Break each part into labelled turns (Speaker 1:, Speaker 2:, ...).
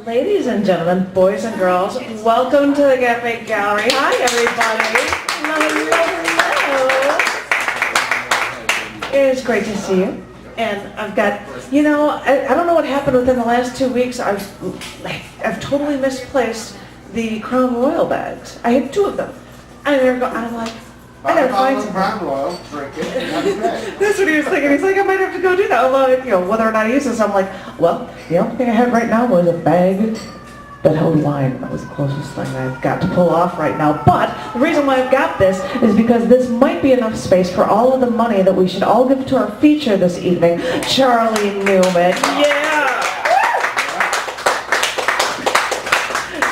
Speaker 1: Ladies and gentlemen, boys and girls, welcome to the Cafe Gallery. Hi, everybody. Hello. It is great to see you. And I've got, I don't know what happened within the last 2 weeks. I've totally misplaced the Crown Royal bags. I had 2 of them. I'm like, I gotta find some.
Speaker 2: Crown Royal, drink it, and have a bag.
Speaker 1: That's what he was thinking. He's like, I might have to go do that. Although, whether or not I use this, I'm like, well, the only thing I had right now was a bag that held wine. That was the closest thing I've got to pull off right now. But the reason why I've got this is because this might be enough space for all of the money that we should all give to our feature this evening, Charlie Newman. Yeah!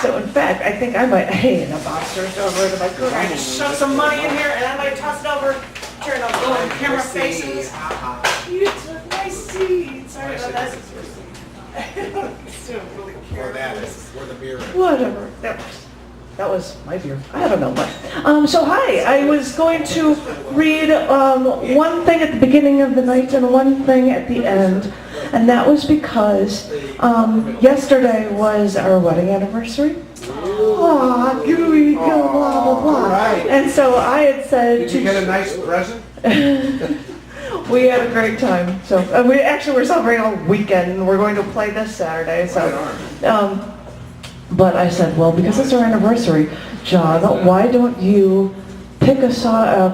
Speaker 1: So in fact, I think I might, hey, the box turns over to my coat. I just shove some money in here and I might toss it over, turn on the camera faces. You took my seat. Sorry about that.
Speaker 2: Or that is, or the beer.
Speaker 1: Whatever. That was my beer. I don't know what. So hi, I was going to read one thing at the beginning of the night and one thing at the end. And that was because yesterday was our wedding anniversary. Aw, gooey, go, blah, blah, blah.
Speaker 2: Right.
Speaker 1: And so I had said
Speaker 2: Did you get a nice present?
Speaker 1: we had a great time. So we're celebrating all weekend. And we're going to play this Saturday. So, but I said, well, because it's our anniversary, John, why don't you pick a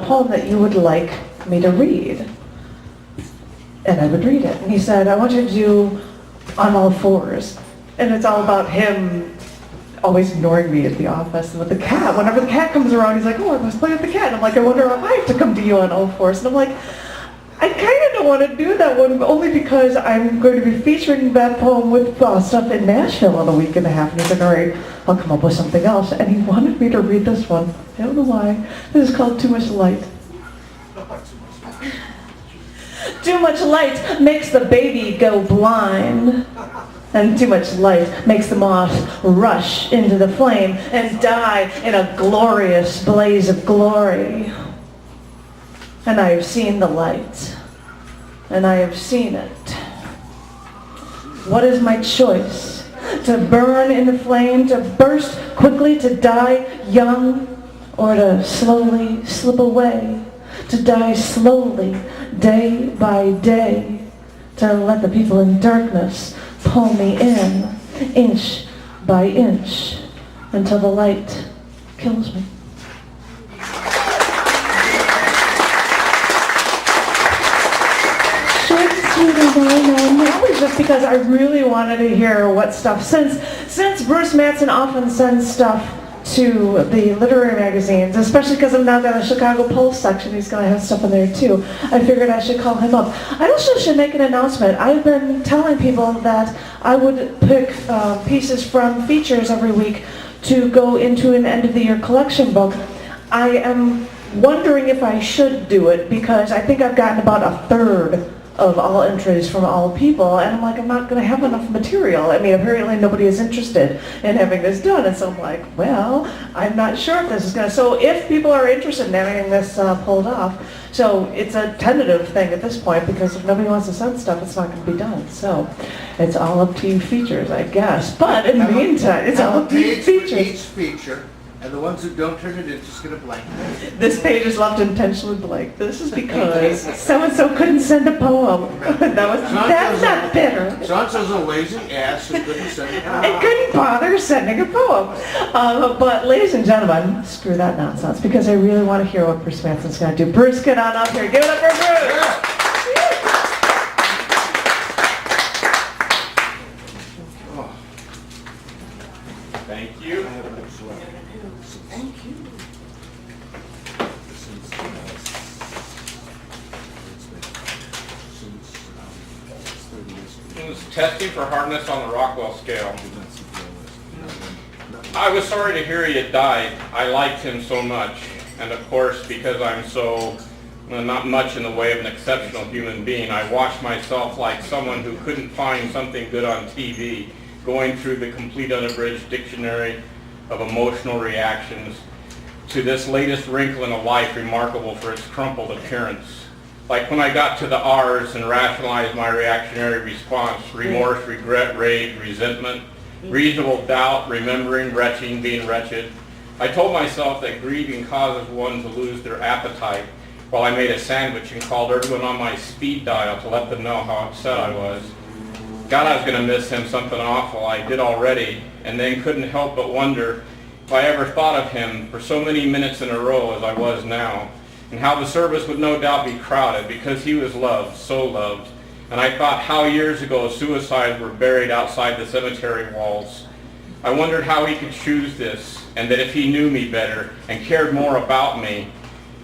Speaker 1: poem that you would like me to read? And I would read it. And he said, I want you to do On All Fours. And it's all about him always ignoring me at the office and with the cat. Whenever the cat comes around, he's like, oh, I must play with the cat. And I'm like, I wonder if I have to come to you on all fours. And I'm like, I kind of don't want to do that one, only because I'm going to be featuring that poem with stuff in Nashville in a week and a half. And he's like, all right, I'll come up with something else. And he wanted me to read this one. I don't know why. This is called Too Much Light. Too much light makes the baby go blind. And too much light makes the moth rush into the flame and die in a glorious blaze of glory. And I have seen the light, and I have seen it. What is my choice? To burn in the flame, to burst quickly, to die young, or to slowly slip away, to die slowly, day by day, to let the people in darkness pull me in, inch by inch, until the light kills me. Short, sweet, and that was just because I really wanted to hear what stuff, since Bruce Mattson often sends stuff to the literary magazines, especially because I've now got a Chicago Pulse section. He's going to have stuff in there too. I figured I should call him up. I also should make an announcement. I've been telling people that I would pick pieces from features every week to go into an end-of-the-year collection book. I am wondering if I should do it because I think I've gotten about a third of all entries from all people, and I'm like, I'm not going to have enough material. I mean, apparently nobody is interested in having this done, and so I'm like, well, I'm not sure if this is going to, so if people are interested in having this pulled off, so it's a tentative thing at this point, because if nobody wants to send stuff, it's not going to be done, so it's all up to you features, I guess, but in the meantime, it's all up to you features.
Speaker 2: Each feature. And the ones who don't turn it in, just get a blank.
Speaker 1: This page is left intentionally blank. This is because so-and-so couldn't send a poem. That's not bitter.
Speaker 2: So-and-so's a lazy ass who couldn't send a poem.
Speaker 1: It couldn't bother sending a poem. But ladies and gentlemen, screw that nonsense, because I really want to hear what Bruce Matson's going to do. Bruce, get on up here. Give it up for Bruce.
Speaker 2: Yeah.
Speaker 3: Thank you.
Speaker 2: Thank you.
Speaker 3: It was testing for hardness on the Rockwell scale. I was sorry to hear he had died. I liked him so much. And of course, because I'm so not much in the way of an exceptional human being, I watched myself like someone who couldn't find something good on TV, going through the complete unabridged dictionary of emotional reactions to this latest wrinkle in a life remarkable for its crumpled appearance. Like when I got to the R's and rationalized my reactionary response, remorse, regret, rage, resentment, reasonable doubt, remembering, retching, being wretched. I told myself that grieving causes one to lose their appetite, while I made a sandwich and called everyone on my speed dial to let them know how upset I was. God, I was going to miss him something awful. I did already, and then couldn't help but wonder if I ever thought of him for so many minutes in a row as I was now, and how the service would no doubt be crowded because he was loved, so loved. And I thought how years ago suicides were buried outside the cemetery walls. I wondered how he could choose this, and that if he knew me better and cared more about me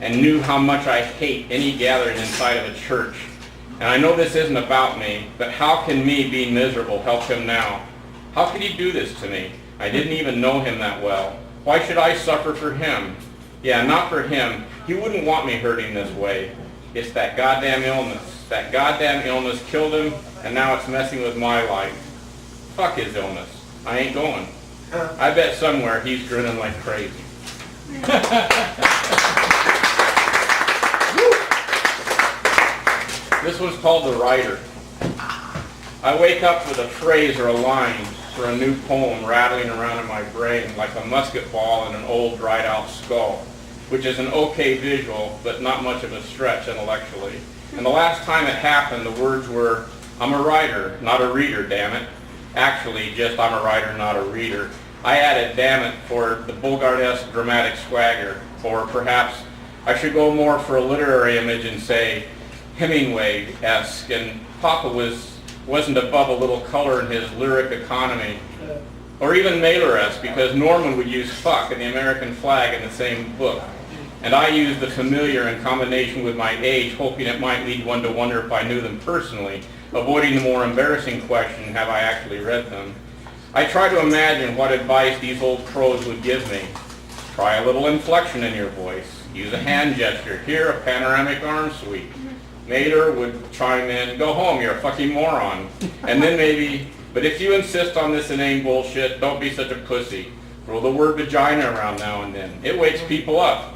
Speaker 3: and knew how much I hate any gathering inside of a church. And I know this isn't about me, but how can me being miserable help him now? How could he do this to me? I didn't even know him that well. Why should I suffer for him? Yeah, not for him. He wouldn't want me hurting this way. It's that goddamn illness. That goddamn illness killed him, and now it's messing with my life. Fuck his illness. I ain't going. I bet somewhere he's grinning like crazy. This one's called The Writer. I wake up with a phrase or a line for a new poem rattling around in my brain like a musket ball in an old dried out skull, which is an okay visual, but not much of a stretch intellectually. And the last time it happened, the words were, I'm a writer, not a reader, damn it. Actually, just I'm a writer, not a reader. I added damn it for the Bogart-esque dramatic swagger, or perhaps I should go more for a literary image and say Hemingway-esque, and Papa wasn't above a little color in his lyric economy. Or even Mailer-esque, because Norman would use fuck and the American flag in the same book. And I used the familiar in combination with my age, hoping it might lead one to wonder if I knew them personally, avoiding the more embarrassing question, have I actually read them? I try to imagine what advice these old pros would give me. Try a little inflection in your voice. Use a hand gesture. Here, a panoramic arm sweep. Mater would chime in, go home, you're a fucking moron. And then maybe, but if you insist on this inane bullshit, don't be such a pussy. Throw the word vagina around now and then. It wakes people up.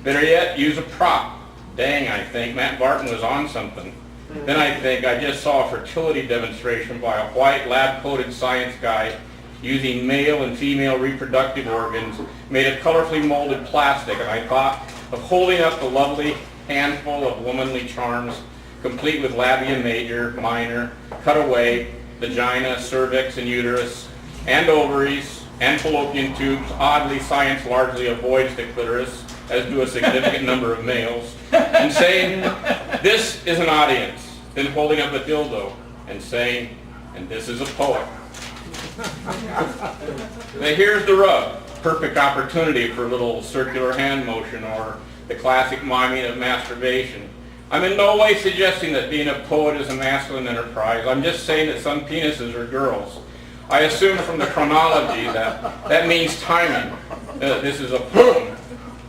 Speaker 3: Better yet, use a prop. Dang, I think Matt Barton was on something. Then I think I just saw a fertility demonstration by a white lab-coated science guy using male and female reproductive organs made of colorfully molded plastic, and I thought of holding up the lovely handful of womanly charms, complete with labia major, minor, cutaway, vagina, cervix, and uterus, and ovaries, and fallopian tubes. Oddly, science largely avoids the clitoris, as do a significant number of males, and saying, this is an audience, then holding up a dildo and saying, and this is a poet. Now here's the rub. Perfect opportunity for a little circular hand motion or the classic miming of masturbation. I'm in no way suggesting that being a poet is a masculine enterprise. I'm just saying that some penises are girls. I assume from the chronology that means timing. This is a poem.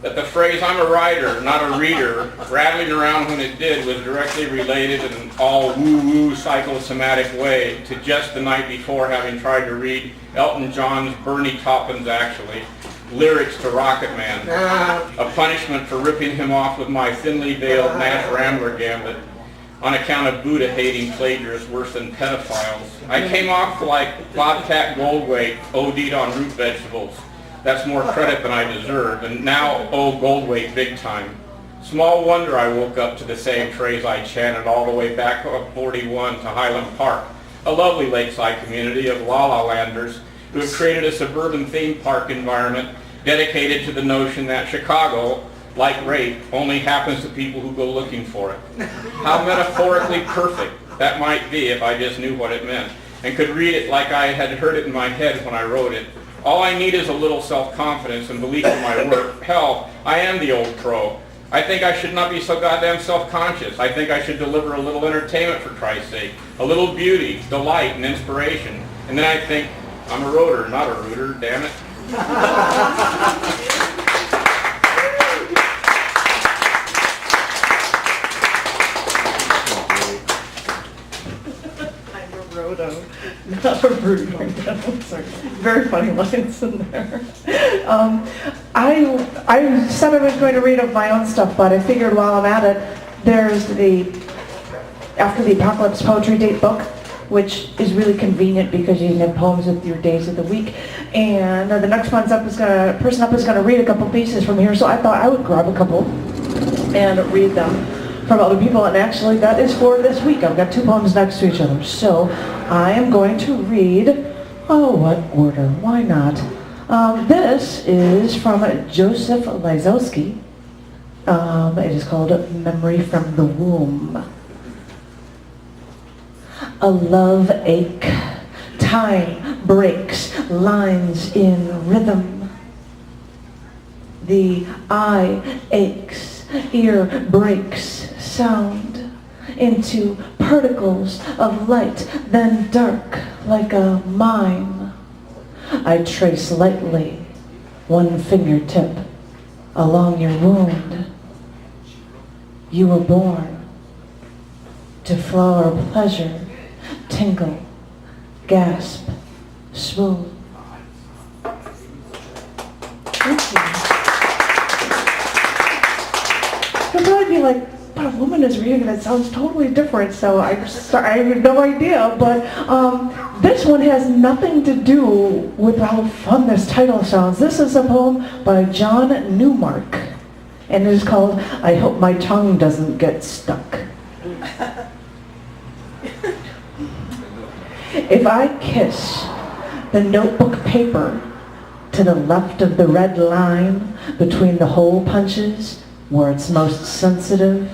Speaker 3: That the phrase, I'm a writer, not a reader, rattling around when it did was directly related in an all woo-woo psychosomatic way to just the night before having tried to read Elton John's Bernie Taupin's actually, lyrics to Rocket Man, a punishment for ripping him off with my thinly veiled Nash Rambler gambit on account of Buddha-hating plagiarists worse than pedophiles. I came off like Bobcat Goldthwait OD'd on root vegetables. That's more credit than I deserve, and now owe Goldthwait big time. Small wonder I woke up to the same phrase I chanted all the way back up 41 to Highland Park, a lovely lakeside community of la-la-landers who have created a suburban theme park environment dedicated to the notion that Chicago, like rape, only happens to people who go looking for it. How metaphorically perfect that might be if I just knew what it meant, and could read it like I had heard it in my head when I wrote it. All I need is a little self-confidence and belief in my work. Hell, I am the old pro. I think I should not be so goddamn self-conscious. I think I should deliver a little entertainment for Christ's sake, a little beauty, delight, and inspiration. And then I think, I'm a roader, not a rooter, damn it.
Speaker 1: Roto, not a rooter. Sorry. Very funny lines in there. I said I was going to read of my own stuff, but I figured while I'm at it, there's the After the Apocalypse Poetry Date book, which is really convenient because you can have poems with your days of the week. And the next person up is going to read a couple pieces from here, so I thought I would grab a couple and read them from other people. And actually, that is for this week. I've got 2 poems next to each other, so I am going to read. Oh, what order? Why not? This is from Joseph Lizowski. It is called Memory from the Womb. A love ache. Time breaks lines in rhythm. The eye aches, ear breaks sound into particles of light, then dark like a mime. I trace lightly one fingertip along your wound. You were born to flower pleasure, tingle, gasp, swoon. Thank you. You'll probably be like, but a woman is reading that sounds totally different, so I have no idea, but this one has nothing to do with how fun this title sounds. This is a poem by John Newmark, and it is called I Hope My Tongue Doesn't Get Stuck. If I kiss the notebook paper to the left of the red line between the hole punches where it's most sensitive,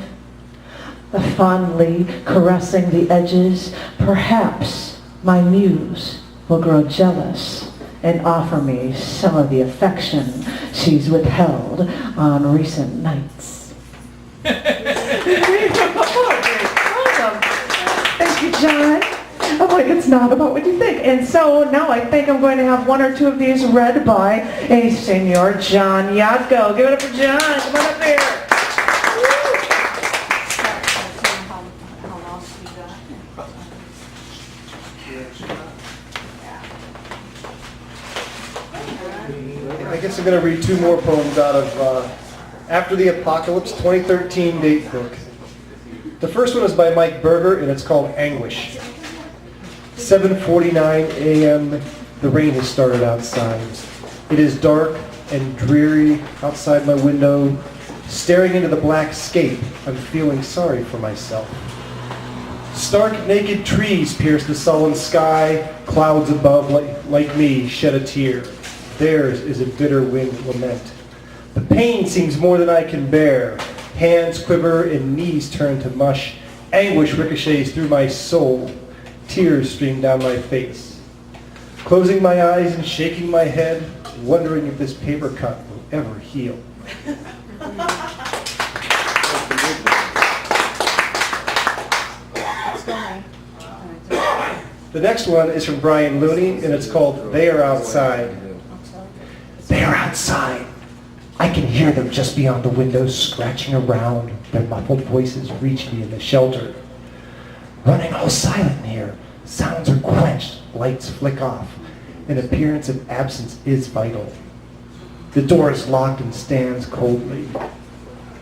Speaker 1: fondly caressing the edges, perhaps my muse will grow jealous and offer me some of the affection she's withheld on recent nights. Awesome. Thank you, John. I'm like, it's not about what you think. And so now I think I'm going to have 1 or 2 of these read by a Senor John Yatko. Give it up for John. Come on up here.
Speaker 4: I guess I'm going to read 2 more poems out of After the Apocalypse 2013 date book. The first one is by Mike Berger, and it's called Anguish. 7:49 a.m. The rain has started outside. It is dark and dreary outside my window. Staring into the black scape, I'm feeling sorry for myself. Stark naked trees pierce the sullen sky. Clouds above, like me, shed a tear. Theirs is a bitter winged lament. The pain seems more than I can bear. Hands quiver and knees turn to mush. Anguish ricochets through my soul. Tears stream down my face. Closing my eyes and shaking my head, wondering if this paper cut will ever heal. The next one is from Brian Looney, and it's called They Are Outside. They are outside. I can hear them just beyond the windows scratching around. Their muffled voices reach me in the shelter. Running all silent here. Sounds are quenched, lights flick off. An appearance of absence is vital. The door is locked and stands coldly.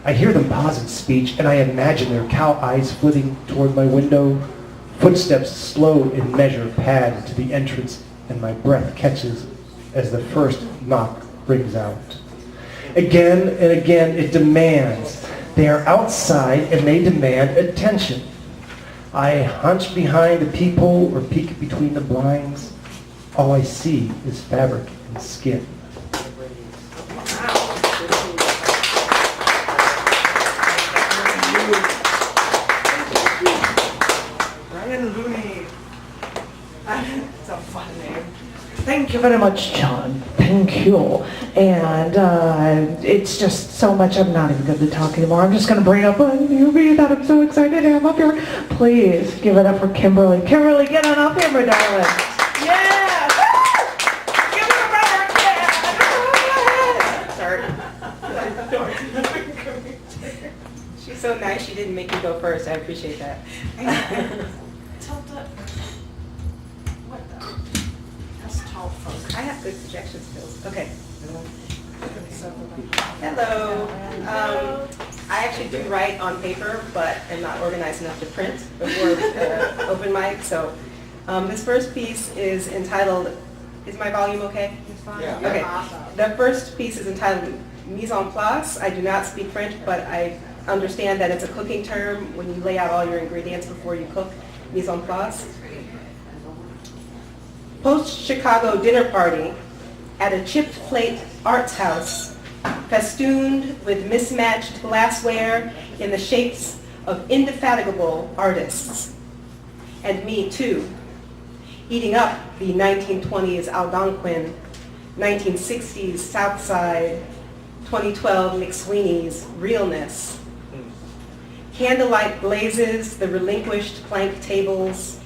Speaker 4: I hear them pause in speech, and I imagine their cow eyes flitting toward my window. Footsteps slow in measure pad to the entrance, and my breath catches as the first knock rings out. Again and again it demands. They are outside and they demand attention. I hunch behind the peephole or peek between the blinds. All I see is fabric and skin.
Speaker 1: Brian Looney. It's a fun name. Thank you very much, John. Thank you. And it's just so much, I'm not even going to talk anymore. I'm just going to bring up a newbie that I'm so excited to have up here. Please give it up for Kimberly. Kimberly, get on up here, my darling. Yeah! Give it up,
Speaker 5: Sorry. She's so nice, she didn't make me go first. I appreciate that. I have good projection skills. Okay. Hello. I actually do write on paper, but am not organized enough to print before open mic, so This first piece is entitled, is my volume okay?
Speaker 6: It's fine.
Speaker 2: Yeah.
Speaker 5: Okay.
Speaker 6: Awesome.
Speaker 5: The first piece is entitled Mise en place. I do not speak French, but I understand that it's a cooking term when you lay out all your ingredients before you cook. Mise en place. Post-Chicago dinner party at a chipped plate arts house, festooned with mismatched glassware in the shapes of indefatigable artists. And me too, eating up the 1920s Algonquin, 1960s Southside, 2012 McSweeney's realness. Candlelight blazes the relinquished plank tables,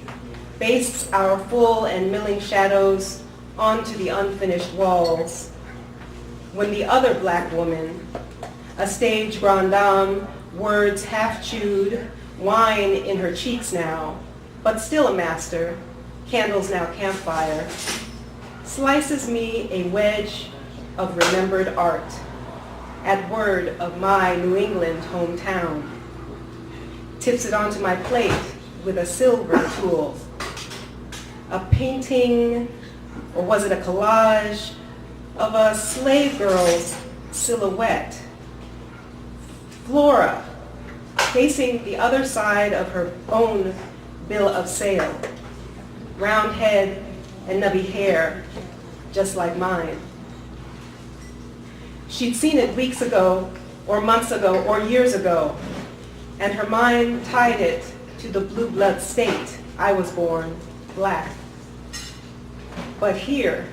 Speaker 5: bastes our full and milling shadows onto the unfinished walls. When the other black woman, a stage grande dame, words half chewed, wine in her cheeks now, but still a master, candles now campfire, slices me a wedge of remembered art at word of my New England hometown, tips it onto my plate with a silver tool. A painting, or was it a collage, of a slave girl's silhouette. Flora, facing the other side of her own bill of sale. Round head and nubby hair, just like mine. She'd seen it weeks ago, or months ago, or years ago, and her mind tied it to the blue blood state I was born, black. But here,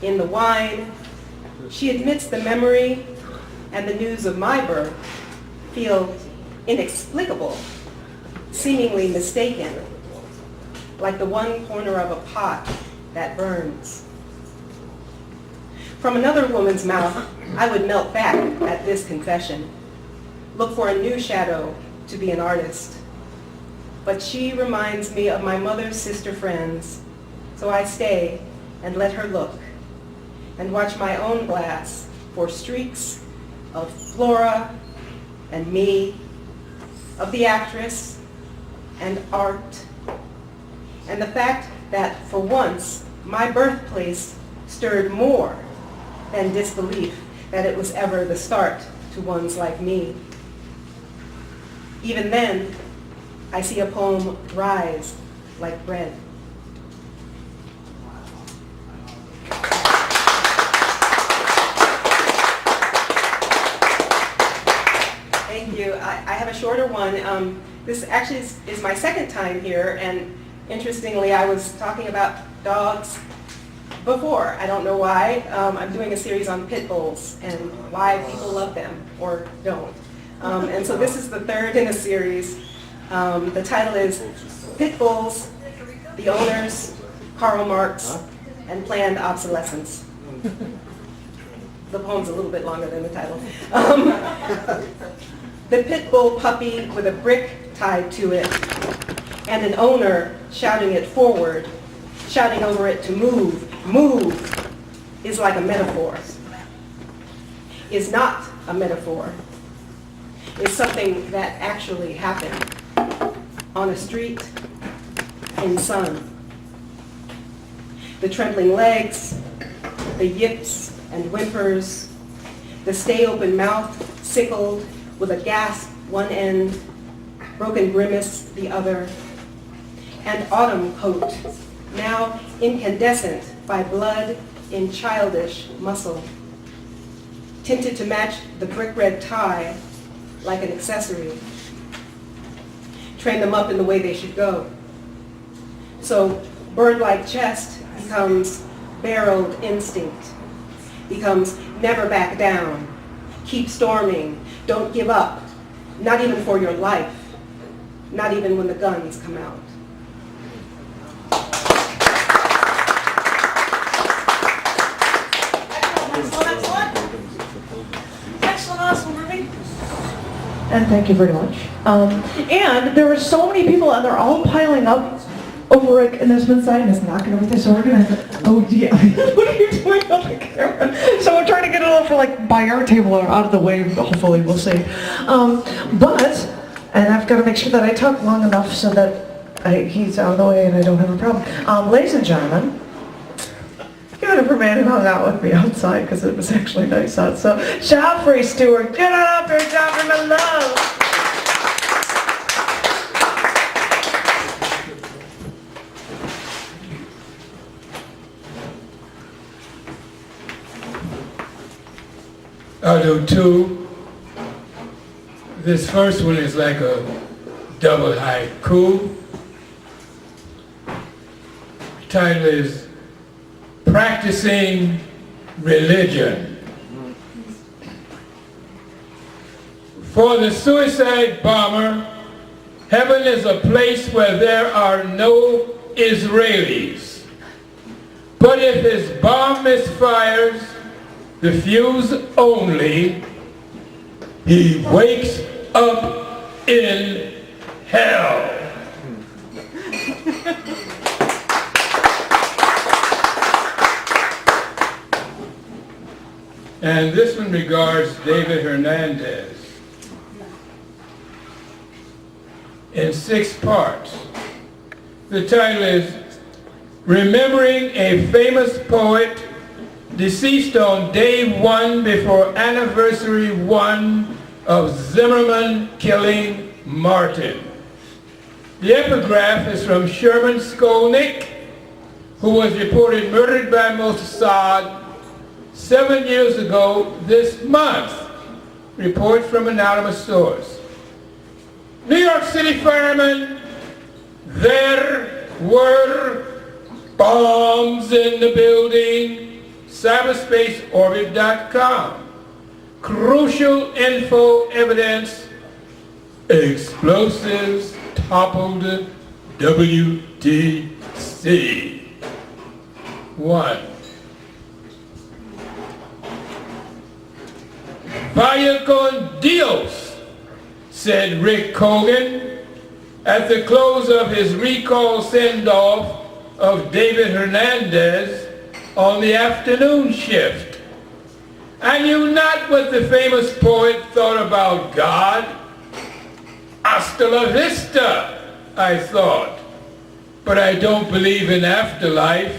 Speaker 5: in the wine, she admits the memory and the news of my birth feel inexplicable, seemingly mistaken, like the one corner of a pot that burns. From another woman's mouth, I would melt back at this confession, look for a new shadow to be an artist. But she reminds me of my mother's sister friends, so I stay and let her look and watch my own glass for streaks of Flora and me, of the actress and art, and the fact that for once my birthplace stirred more than disbelief that it was ever the start to ones like me. Even then, I see a poem rise like bread. Thank you. I have a shorter one. This actually is my second time here, and interestingly, I was talking about dogs before. I don't know why. I'm doing a series on pit bulls and why people love them or don't. And so this is the third in a series. The title is Pit Bulls, the Owners, Karl Marx, and Planned Obsolescence. The poem's a little bit longer than the title. The pit bull puppy with a brick tied to it, and an owner shouting it forward, shouting over it to move, move, is like a metaphor. Is not a metaphor. Is something that actually happened on a street in sun. The trembling legs, the yips and whimpers, the stay open mouth sickled with a gasp one end, broken grimace the other, and autumn coat, now incandescent by blood in childish muscle, tinted to match the brick red tie like an accessory. Train them up in the way they should go. So bird-like chest becomes barreled instinct, becomes never back down, keep storming, don't give up, not even for your life, not even when the guns come out.
Speaker 1: Excellent, awesome, Ruby. And thank you very much. And there were so many people, and they're all piling up over it, and there's been saying it's not going to be disorganized. Oh, yeah. What are you doing on the camera? So we're trying to get it over like by our table or out of the way. Hopefully, we'll see. And I've got to make sure that I talk long enough so that he's out of the way and I don't have a problem. Ladies and gentlemen, give it up for a man who hung out with me outside because it was actually nice out. So, Joffrey Stewart, get on up here, Joffrey, my love.
Speaker 6: I'll do two. This first one is like a double haiku. Title is Practicing Religion. For the suicide bomber, heaven is a place where there are no Israelis. But if his bomb misfires, the fuse only, he wakes up in hell. And this one regards David Hernandez. In 6 parts. The title is Remembering a Famous Poet Deceased on Day 1 before Anniversary 1 of Zimmerman killing Martin. The epigraph is from Sherman Skolnick, who was reported murdered by Mossad 7 years ago this month. Report from anonymous source. New York City firemen, there were bombs in the building. Cyberspaceorbit.com. Crucial info evidence. Explosives toppled WTC. 1. Vaya con Dios, said Rick Cogan at the close of his recall send-off of David Hernandez on the afternoon shift. I knew not what the famous poet thought about God. Hasta la vista, I thought. But I don't believe in afterlife,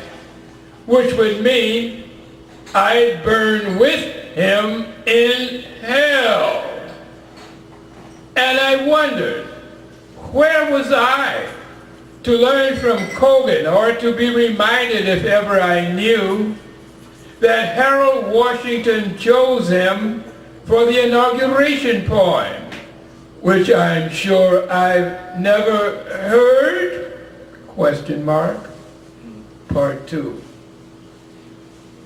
Speaker 6: which would mean I'd burn with him in hell. And I wondered, where was I to learn from Cogan, or to be reminded, if ever I knew, that Harold Washington chose him for the inauguration poem, which I'm sure I've never heard? Question mark. Part 2.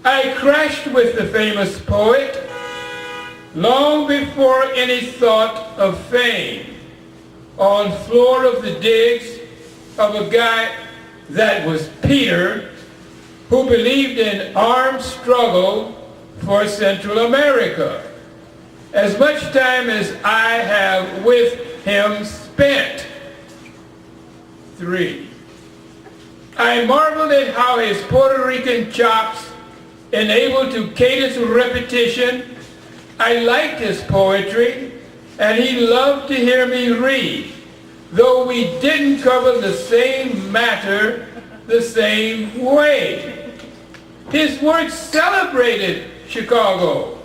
Speaker 6: I crashed with the famous poet long before any thought of fame, on floor of the digs of a guy that was Peter, who believed in armed struggle for Central America. As much time as I have with him spent. 3. I marveled at how his Puerto Rican chops enabled to cadence repetition. I liked his poetry, and he loved to hear me read, though we didn't cover the same matter the same way. His work celebrated Chicago,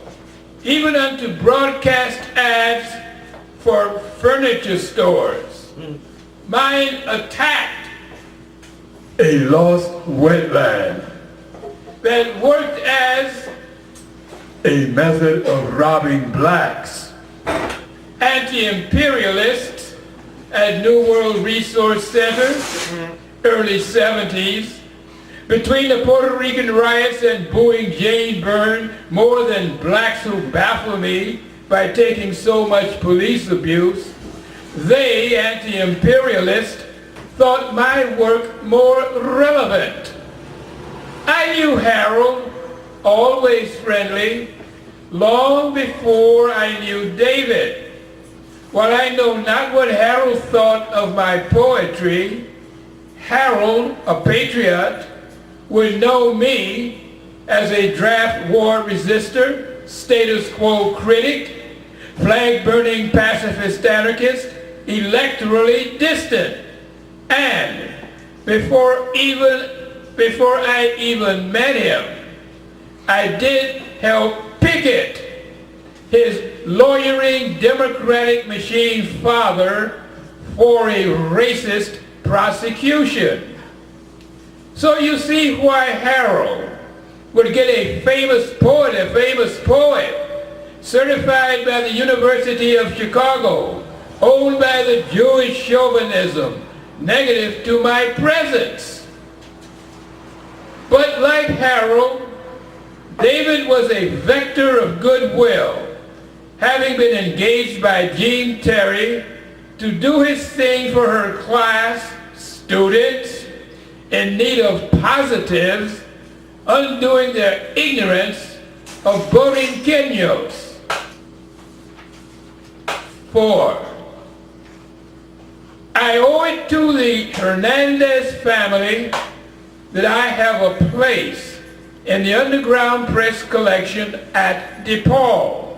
Speaker 6: even unto broadcast ads for furniture stores. Mine attacked a lost wetland that worked as a method of robbing blacks. Anti-imperialists at New World Resource Center, early 70s, between the Puerto Rican riots and booing Jane Byrne more than blacks who baffle me by taking so much police abuse, they, anti-imperialists, thought my work more relevant. I knew Harold, always friendly, long before I knew David. While I know not what Harold thought of my poetry, Harold, a patriot, would know me as a draft war resistor, status quo critic, flag-burning pacifist anarchist, electorally distant. And before I even met him, I did help picket his lawyering Democratic machine father for a racist prosecution. So you see why Harold would get a famous poet, certified by the University of Chicago, owned by the Jewish chauvinism, negative to my presence. But like Harold, David was a vector of goodwill, having been engaged by Jean Terry to do his thing for her class, students in need of positives, undoing their ignorance of Borinqueños. 4. I owe it to the Hernandez family that I have a place in the underground press collection at DePaul.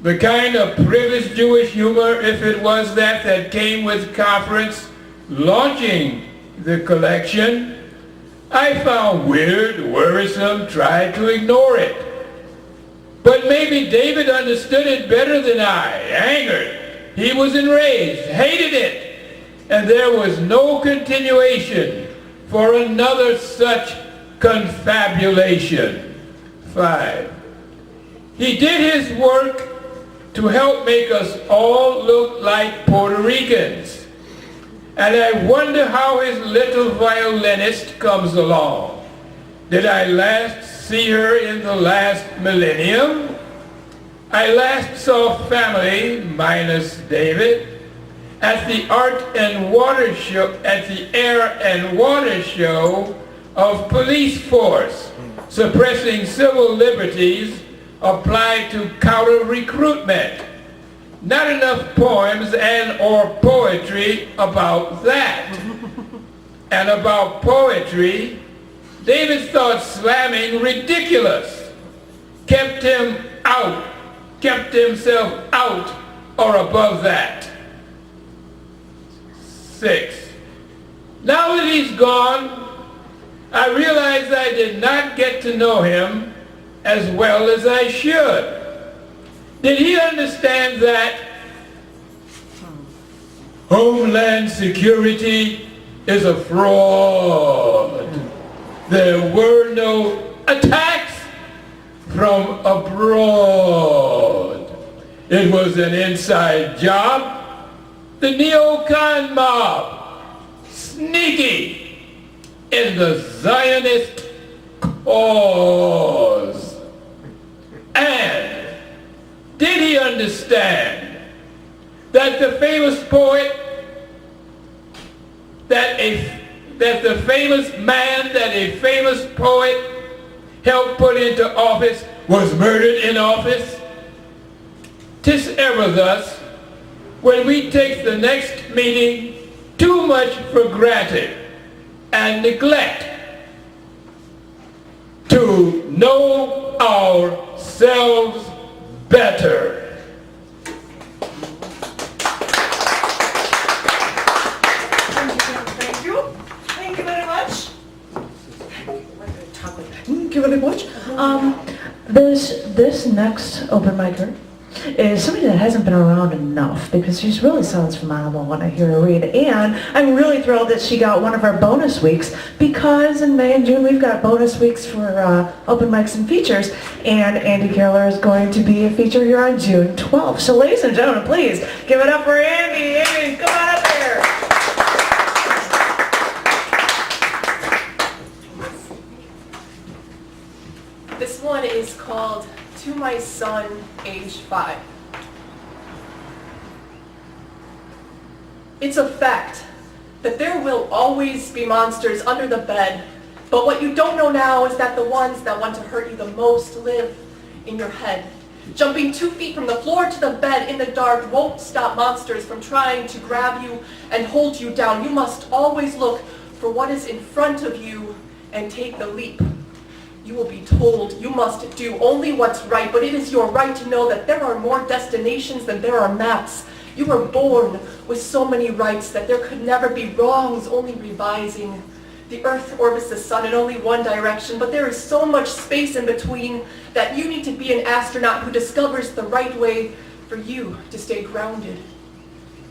Speaker 6: The kind of privileged Jewish humor, if it was that came with conference launching the collection, I found weird, worrisome, tried to ignore it. But maybe David understood it better than I. Angered. He was enraged, hated it, and there was no continuation for another such confabulation. 5. He did his work to help make us all look like Puerto Ricans. And I wonder how his little violinist comes along. Did I last see her in the last millennium? I last saw family, minus David, at the Air and Water Show of police force, suppressing civil liberties applied to counter recruitment. Not enough poems and or poetry about that. And about poetry, David thought slamming ridiculous, kept himself out or above that. 6. Now that he's gone, I realize I did not get to know him as well as I should. Did he understand that Homeland Security is a fraud? There were no attacks from abroad. It was an inside job. The neocon mob, sneaky in the Zionist cause. And did he understand that the famous poet, that a famous poet helped put into office was murdered in office? 'Tis ever thus, when we take the next meeting too much for granted and neglect to know ourselves better.
Speaker 1: Thank you. Thank you very much. Thank you very much. This next open micer is somebody that hasn't been around enough because she really sounds phenomenal when I hear her read. And I'm really thrilled that she got one of our bonus weeks because in May and June we've got bonus weeks for open mics and features. And Andy Keller is going to be a feature here on June 12th. So ladies and gentlemen, please give it up for Andy. Andy, come on up there.
Speaker 7: This one is called To My Son, Age 5. It's a fact that there will always be monsters under the bed, but what you don't know now is that the ones that want to hurt you the most live in your head. Jumping 2 feet from the floor to the bed in the dark won't stop monsters from trying to grab you and hold you down. You must always look for what is in front of you and take the leap. You will be told you must do only what's right, but it is your right to know that there are more destinations than there are maps. You were born with so many rights that there could never be wrongs, only revising. The earth orbits the sun in only one direction, but there is so much space in between that you need to be an astronaut who discovers the right way for you to stay grounded.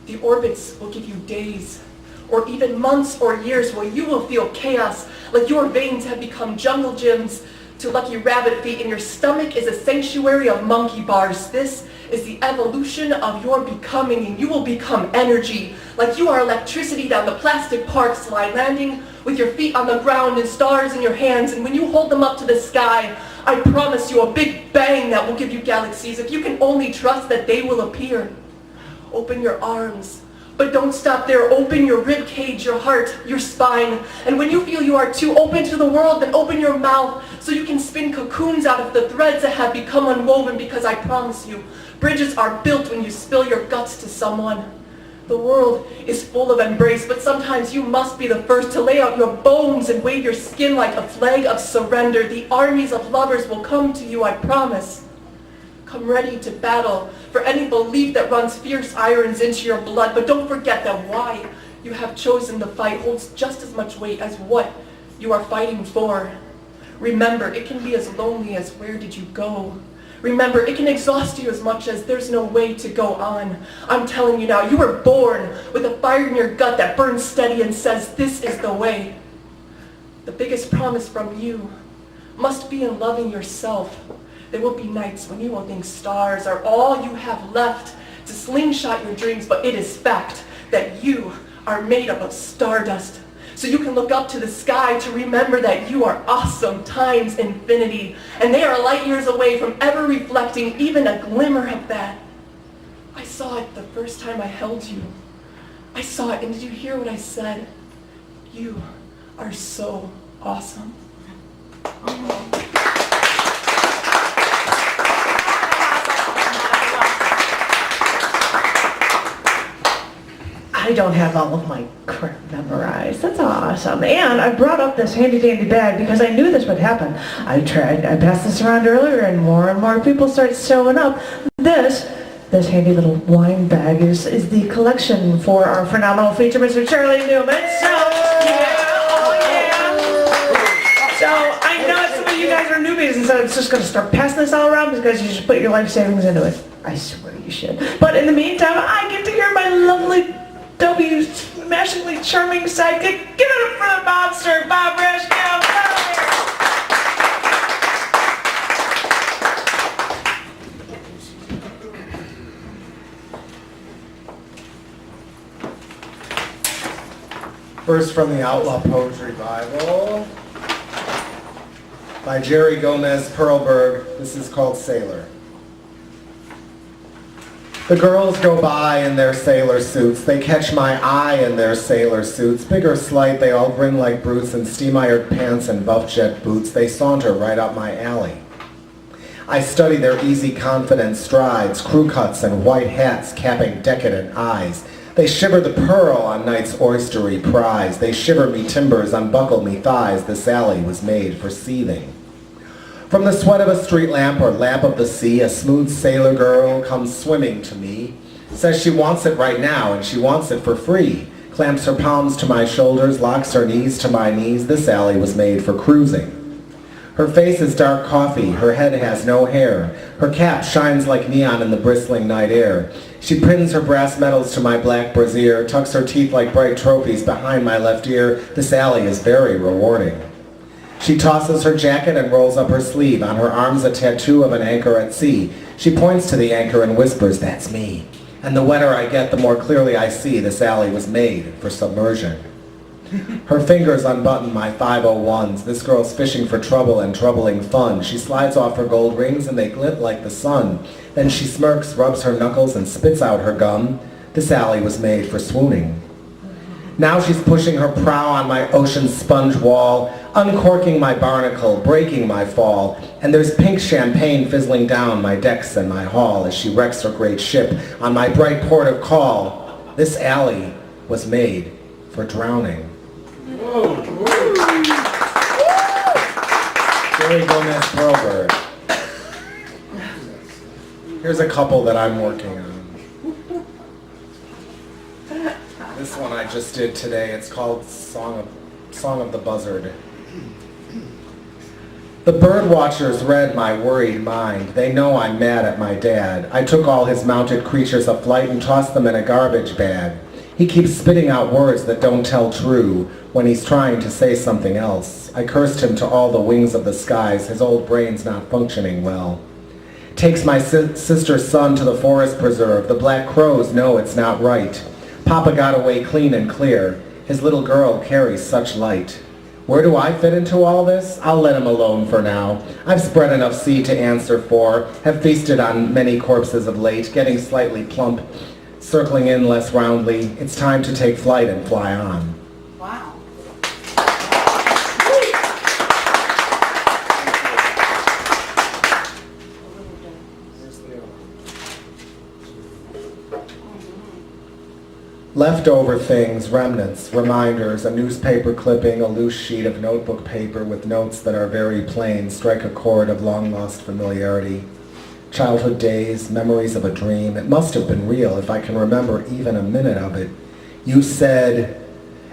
Speaker 7: The orbits will give you days, or even months or years where you will feel chaos, like your veins have become jungle gyms to lucky rabbit feet and your stomach is a sanctuary of monkey bars. This is the evolution of your becoming, and you will become energy, like you are electricity down the plastic park slide, landing with your feet on the ground and stars in your hands, and when you hold them up to the sky, I promise you a big bang that will give you galaxies if you can only trust that they will appear. Open your arms, but don't stop there. Open your rib cage, your heart, your spine. And when you feel you are too open to the world, then open your mouth so you can spin cocoons out of the threads that have become unwoven, because I promise you, bridges are built when you spill your guts to someone. The world is full of embrace, but sometimes you must be the first to lay out your bones and wave your skin like a flag of surrender. The armies of lovers will come to you, I promise. Come ready to battle for any belief that runs fierce irons into your blood, but don't forget that why you have chosen the fight holds just as much weight as what you are fighting for. Remember, it can be as lonely as where did you go? Remember, it can exhaust you as much as there's no way to go on. I'm telling you now, you were born with a fire in your gut that burns steady and says, this is the way. The biggest promise from you must be in loving yourself. There will be nights when you will think stars are all you have left to slingshot your dreams, but it is fact that you are made up of stardust. So you can look up to the sky to remember that you are awesome times infinity, and they are light years away from ever reflecting even a glimmer of that. I saw it the first time I held you. I saw it, and did you hear what I said? You are so awesome.
Speaker 1: I don't have all of my crap memorized. That's awesome. And I brought up this handy dandy bag because I knew this would happen. I passed this around earlier and more people start showing up. This handy little wine bag is the collection for our phenomenal feature, Mr. Charlie Newman. So, So I know some of you guys are newbies, and so I'm just going to start passing this all around because you should put your life savings into it. I swear you should. But in the meantime, I get to hear my lovely W's smashingly charming sidekick. Give it up for the monster, Bob Rashko.
Speaker 4: First from the Outlaw Poetry Bible by Jerry Gomez Perlberg. This is called Sailor. The girls go by in their sailor suits. They catch my eye in their sailor suits. Big or slight, they all grin like brutes in steam-ironed pants and buff jet boots. They saunter right up my alley. I study their easy, confident strides, crew cuts and white hats capping decadent eyes. They shiver the pearl on night's oystery prize. They shiver me timbers, unbuckle me thighs. This alley was made for seething. From the sweat of a street lamp or lamp of the sea, a smooth sailor girl comes swimming to me. Says she wants it right now and she wants it for free. Clamps her palms to my shoulders, locks her knees to my knees. This alley was made for cruising. Her face is dark coffee, her head has no hair. Her cap shines like neon in the bristling night air. She pins her brass medals to my black brassiere, tucks her teeth like bright trophies behind my left ear. This alley is very rewarding. She tosses her jacket and rolls up her sleeve. On her arms a tattoo of an anchor at sea. She points to the anchor and whispers, "That's me." And the wetter I get, the more clearly I see this alley was made for submersion. Her fingers unbutton my 501s. This girl's fishing for trouble and troubling fun. She slides off her gold rings and they glint like the sun. Then she smirks, rubs her knuckles and spits out her gum. This alley was made for swooning. Now she's pushing her prow on my ocean sponge wall, uncorking my barnacle, breaking my fall. And there's pink champagne fizzling down my decks and my hall as she wrecks her great ship on my bright port of call. This alley was made for drowning. Jerry Gomez Perlberg. Here's a couple that I'm working on. This one I just did today. It's called Song of the Buzzard. The bird watchers read my worried mind. They know I'm mad at my dad. I took all his mounted creatures aflight and tossed them in a garbage bag. He keeps spitting out words that don't tell true when he's trying to say something else. I cursed him to all the wings of the skies. His old brain's not functioning well. Takes my sister's son to the forest preserve. The black crows know it's not right. Papa got away clean and clear. His little girl carries such light. Where do I fit into all this? I'll let him alone for now. I've spread enough seed to answer for, have feasted on many corpses of late, getting slightly plump, circling in less roundly. It's time to take flight and fly on.
Speaker 8: Wow.
Speaker 4: Leftover things, remnants, reminders, a newspaper clipping, a loose sheet of notebook paper with notes that are very plain, strike a chord of long-lost familiarity. Childhood days, memories of a dream. It must have been real if I can remember even a minute of it. You said,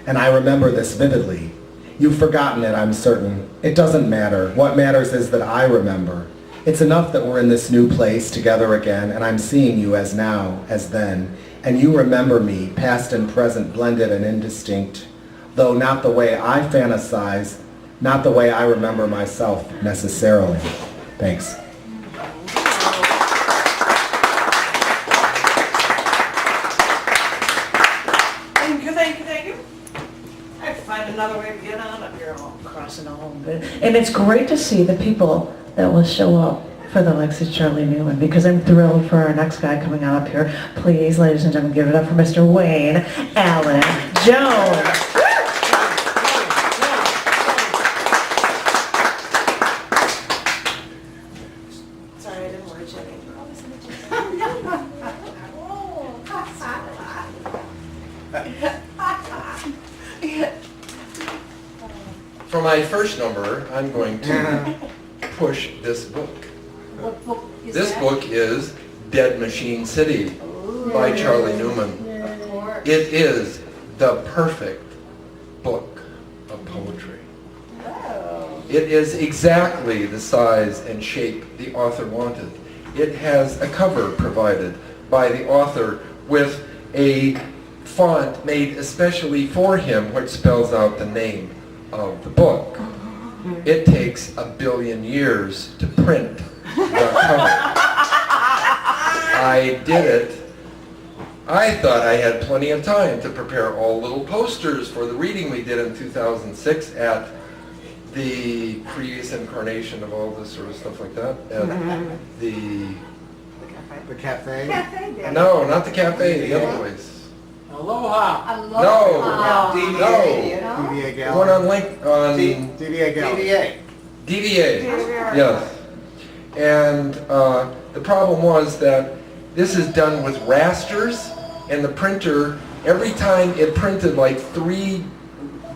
Speaker 4: and I remember this vividly. You've forgotten it, I'm certain. It doesn't matter. What matters is that I remember. It's enough that we're in this new place together again, and I'm seeing you as now, as then. And you remember me, past and present, blended and indistinct, though not the way I fantasize, not the way I remember myself necessarily. Thanks.
Speaker 1: Thank you. I have to find another way to get on up here. I'm crossing a little bit. And it's great to see the people that will show up for the Lexi Charlie Newman, because I'm thrilled for our next guy coming on up here. Please, ladies and gentlemen, give it up for Mr. Wayne Allen Jones. Sorry, I didn't want to
Speaker 9: For my first number, I'm going to push this book.
Speaker 8: What book is
Speaker 9: This
Speaker 8: that?
Speaker 9: book is Dead Machine City by Charlie Newman.
Speaker 8: Of course.
Speaker 9: It is the perfect book of poetry.
Speaker 8: Oh.
Speaker 9: It is exactly the size and shape the author wanted. It has a cover provided by the author with a font made especially for him, which spells out the name of the book. It takes 1 billion years to print the cover. I did it. I thought I had plenty of time to prepare all little posters for the reading we did in 2006 at the previous incarnation of all this sort of stuff like that. At the
Speaker 2: cafe?
Speaker 9: no, not the cafe, the other place.
Speaker 2: Aloha.
Speaker 8: Aloha.
Speaker 9: No.
Speaker 2: DVA
Speaker 9: The one on Link on
Speaker 2: DVA Gallery.
Speaker 9: DVA. Yes. And the problem was that this is done with rasters, and the printer, every time it printed like 3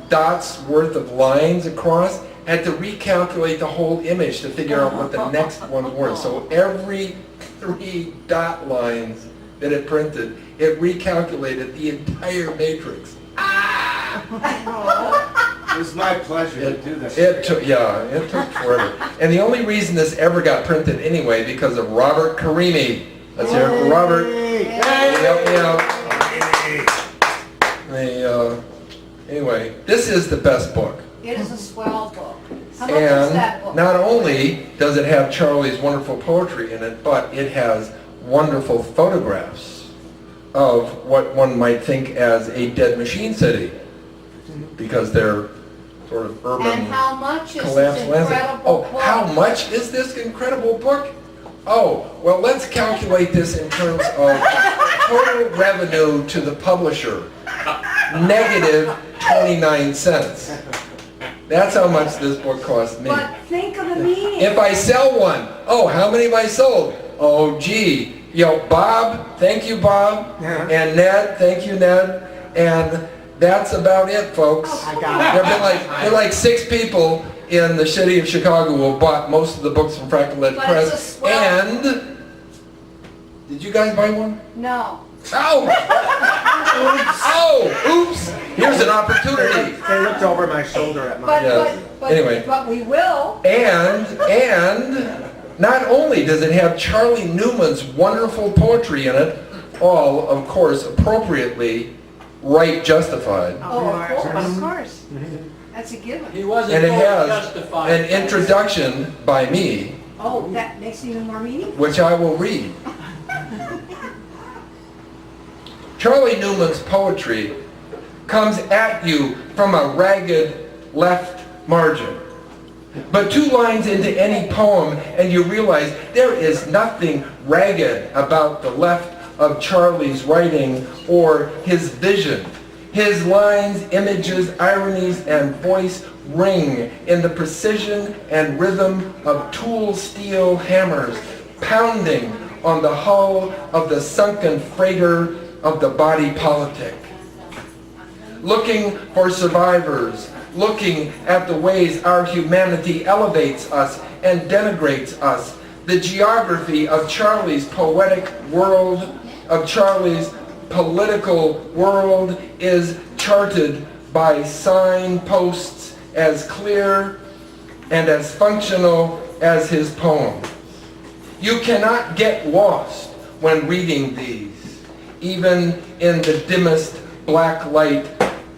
Speaker 9: dots worth of lines across, had to recalculate the whole image to figure out what the next one was. So every 3 dot lines that it printed, it recalculated the entire matrix.
Speaker 2: It was my pleasure to do this.
Speaker 9: It took forever. And the only reason this ever got printed anyway, because of Robert Karimi. Let's hear it for Robert. He helped me out. Anyway, this is the best book.
Speaker 8: It is a swell book. How much is that book?
Speaker 9: And not only does it have Charlie's wonderful poetry in it, but it has wonderful photographs of what one might think as a dead machine city, because they're sort of urban
Speaker 8: And how much is
Speaker 9: collapsed
Speaker 8: this
Speaker 9: landscape.
Speaker 8: incredible
Speaker 9: Oh,
Speaker 8: book?
Speaker 9: how much is this incredible book? Oh, well, let's calculate this in terms of total revenue to the publisher. Negative 29 cents. That's how much this book cost me.
Speaker 8: But think of the meaning.
Speaker 9: If I sell one, oh, how many have I sold? Oh, gee. Bob, thank you, Bob. And Ned, thank you, Ned. And that's about it, folks. There have been like 6 people in the city of Chicago who have bought most of the books from Franklin
Speaker 8: But
Speaker 9: Press.
Speaker 8: it's a swell-
Speaker 9: And did you guys buy one?
Speaker 8: No.
Speaker 9: Oh! Oh! Oops, here's an opportunity.
Speaker 4: They looked over my shoulder at
Speaker 8: But,
Speaker 4: mine.
Speaker 9: Yes. Anyway.
Speaker 8: but we will.
Speaker 9: And not only does it have Charlie Newman's wonderful poetry in it, all, of course, appropriately right justified.
Speaker 8: Oh, of course.
Speaker 1: Of course.
Speaker 8: That's a given.
Speaker 10: He wasn't
Speaker 9: And it
Speaker 10: fully
Speaker 9: has
Speaker 10: justified.
Speaker 9: an introduction by me,
Speaker 8: Oh, that makes it even more meaningful.
Speaker 9: which I will read. Charlie Newman's poetry comes at you from a ragged left margin. But 2 lines into any poem and you realize there is nothing ragged about the left of Charlie's writing or his vision. His lines, images, ironies, and voice ring in the precision and rhythm of tool steel hammers pounding on the hull of the sunken freighter of the body politic. Looking for survivors, looking at the ways our humanity elevates us and denigrates us. The geography of Charlie's poetic world, of Charlie's political world, is charted by signposts as clear and as functional as his poem. You cannot get lost when reading these, even in the dimmest black light.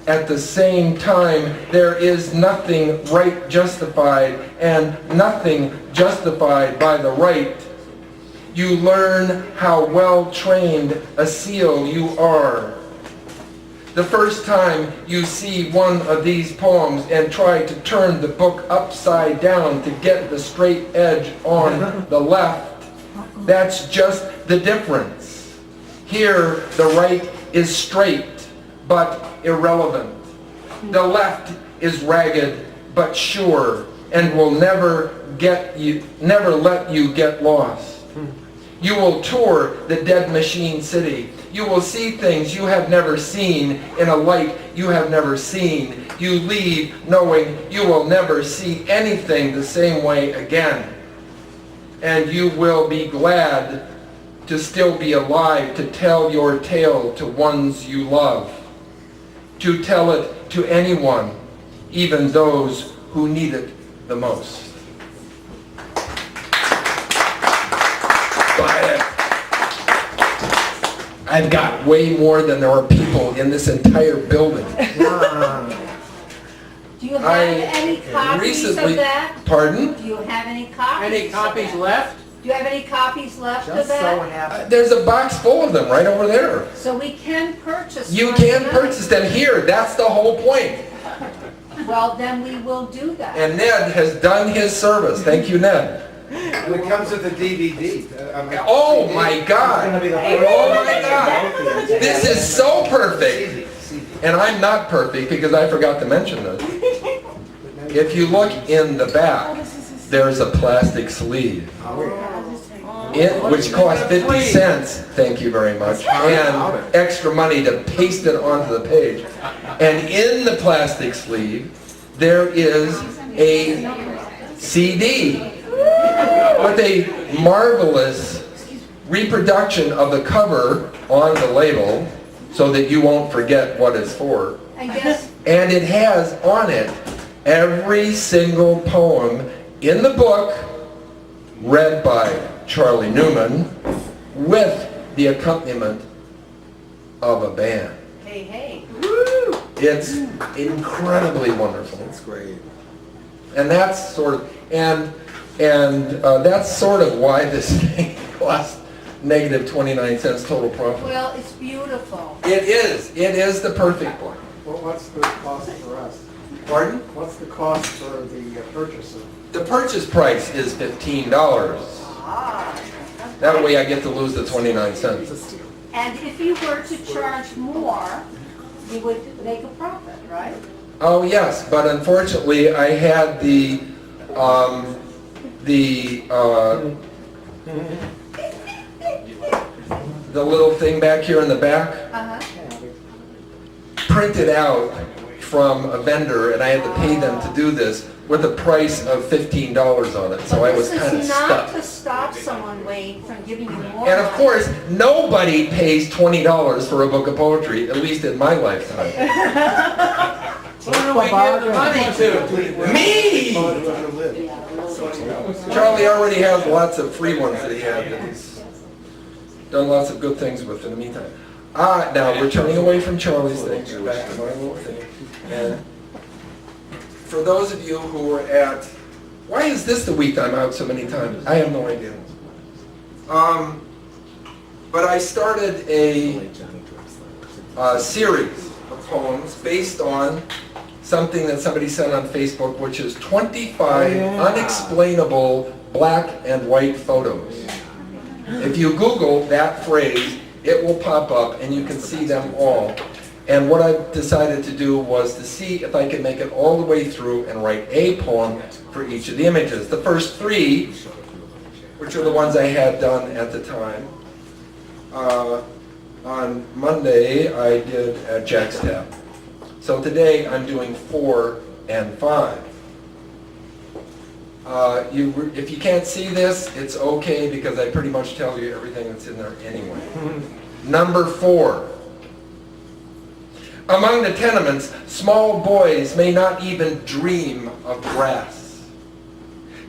Speaker 9: At the same time, there is nothing right justified and nothing justified by the right. You learn how well trained a seal you are. The first time you see one of these poems and try to turn the book upside down to get the straight edge on the left, that's just the difference. Here, the right is straight but irrelevant. The left is ragged but sure and will never let you get lost. You will tour the dead machine city. You will see things you have never seen in a light you have never seen. You leave knowing you will never see anything the same way again. And you will be glad to still be alive to tell your tale to ones you love. To tell it to anyone, even those who need it the most. But I've got way more than there are people in this entire building.
Speaker 8: Do you have any copies
Speaker 9: Recently,
Speaker 8: of that?
Speaker 9: pardon?
Speaker 8: Do you have any copies?
Speaker 10: Any copies left?
Speaker 8: Do you have any copies left of that?
Speaker 9: There's a box full of them right over there.
Speaker 8: So we can purchase
Speaker 9: You
Speaker 8: one
Speaker 9: can
Speaker 8: tonight.
Speaker 9: purchase them here. That's the whole point.
Speaker 8: Well, then we will do that.
Speaker 9: And Ned has done his service. Thank you, Ned.
Speaker 2: And it comes with a DVD.
Speaker 9: Oh my God.
Speaker 4: It's gonna be the
Speaker 9: Oh my God. This is so perfect. And I'm not perfect because I forgot to mention this. If you look in the back, there's a plastic sleeve. Which costs 50 cents, thank you very much, and extra money to paste it onto the page. And in the plastic sleeve, there is a CD with a marvelous reproduction of the cover on the label so that you won't forget what it's for.
Speaker 8: And guess,
Speaker 9: And it has on it every single poem in the book read by Charlie Newman with the accompaniment of a band.
Speaker 8: hey, hey.
Speaker 9: It's incredibly wonderful.
Speaker 2: That's great.
Speaker 9: And that's sort of, that's sort of why this thing costs negative 29 cents total profit.
Speaker 8: Well, it's beautiful.
Speaker 9: It is the perfect one.
Speaker 11: Well, what's the cost for us?
Speaker 9: Pardon?
Speaker 11: What's the cost for the purchaser?
Speaker 9: The purchase price is $15. That way I get to lose the 29 cents.
Speaker 8: And if you were to charge more, you would make a profit, right?
Speaker 9: Oh yes, but unfortunately I had the little thing back here in the back
Speaker 8: Uh-huh.
Speaker 9: printed out from a vendor, and I had to pay them to do this, with a price of $15 on it, so I was kind of
Speaker 8: This is not
Speaker 9: stuck.
Speaker 8: to stop someone, Wayne, from giving you more
Speaker 9: And of
Speaker 8: money.
Speaker 9: course, nobody pays $20 for a book of poetry, at least in my lifetime.
Speaker 2: Who do we give the money to?
Speaker 9: Me! Charlie already has lots of free ones that he had that he's done lots of good things with in the meantime. Now we're turning away from Charlie's thing, back to my little thing. And for those of you who were at, why is this the week I'm out so many times? I have no idea. But I started a series of poems based on something that somebody said on Facebook, which is 25 unexplainable black and white photos. If you Google that phrase, it will pop up and you can see them all. And what I decided to do was to see if I could make it all the way through and write a poem for each of the images. The first three, which are the ones I had done at the time, on Monday I did at Jack's Tap. So today I'm doing 4 and 5. If you can't see this, it's okay because I pretty much tell you everything that's in there anyway. Number 4. Among the tenements, small boys may not even dream of grass.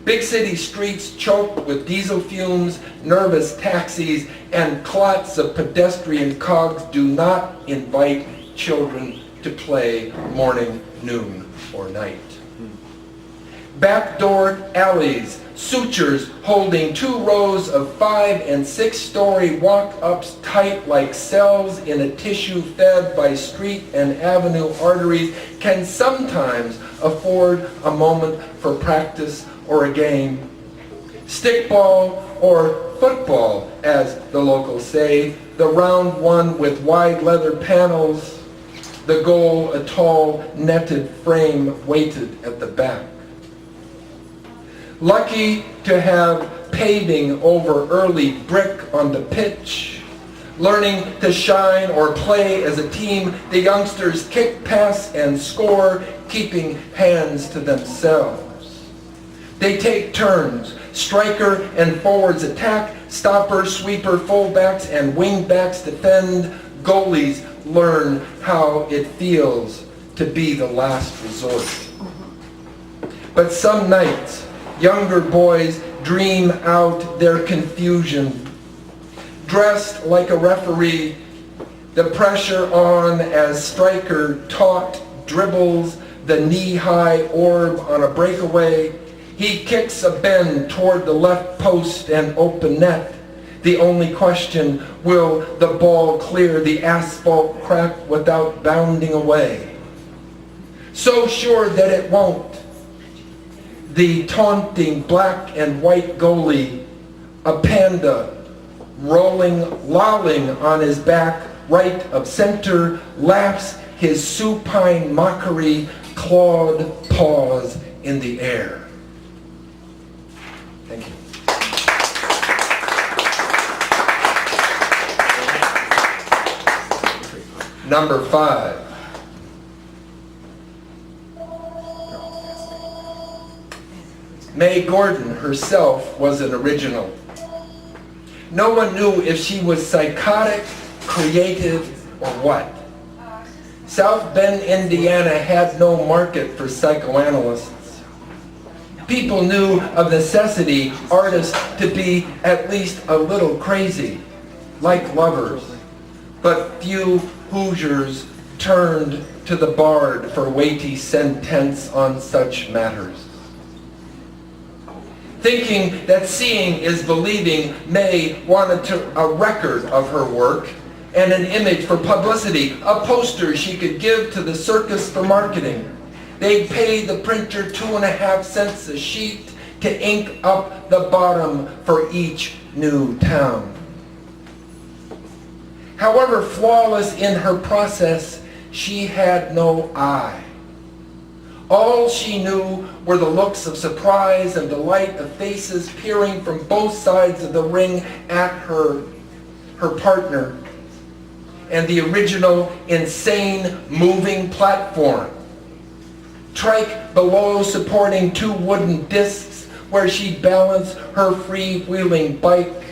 Speaker 9: Big city streets choked with diesel fumes, nervous taxis, and clots of pedestrian cogs do not invite children to play morning, noon, or night. Backdoor alleys, sutures holding 2 rows of 5- and 6-story walk-ups tight like cells in a tissue fed by street and avenue arteries can sometimes afford a moment for practice or a game. Stickball or football, as the locals say, the round one with wide leather panels, the goal a tall netted frame weighted at the back. Lucky to have paving over early brick on the pitch. Learning to shine or play as a team, the youngsters kick, pass, and score, keeping hands to themselves. They take turns, striker and forwards attack, stopper, sweeper, fullbacks, and wingbacks defend. Goalies learn how it feels to be the last resort. But some nights, younger boys dream out their confusion. Dressed like a referee, the pressure on as striker taut dribbles the knee-high orb on a breakaway. He kicks a bend toward the left post and open net. The only question, will the ball clear the asphalt crack without bounding away? So sure that it won't. The taunting black and white goalie, a panda, lolling on his back, right of center, laughs his supine mockery, clawed paws in the air. Thank you. Number 5. May Gordon herself was an original. No one knew if she was psychotic, creative, or what. South Bend, Indiana had no market for psychoanalysts. People knew of necessity artists to be at least a little crazy, like lovers. But few Hoosiers turned to the bard for weighty sentence on such matters. Thinking that seeing is believing, May wanted a record of her work and an image for publicity, a poster she could give to the circus for marketing. They'd pay the printer 2.5 cents a sheet to ink up the bottom for each new town. However flawless in her process, she had no eye. All she knew were the looks of surprise and delight of faces peering from both sides of the ring at her partner, and the original insane moving platform. trike below supporting 2 wooden discs where she'd balance her freewheeling bike.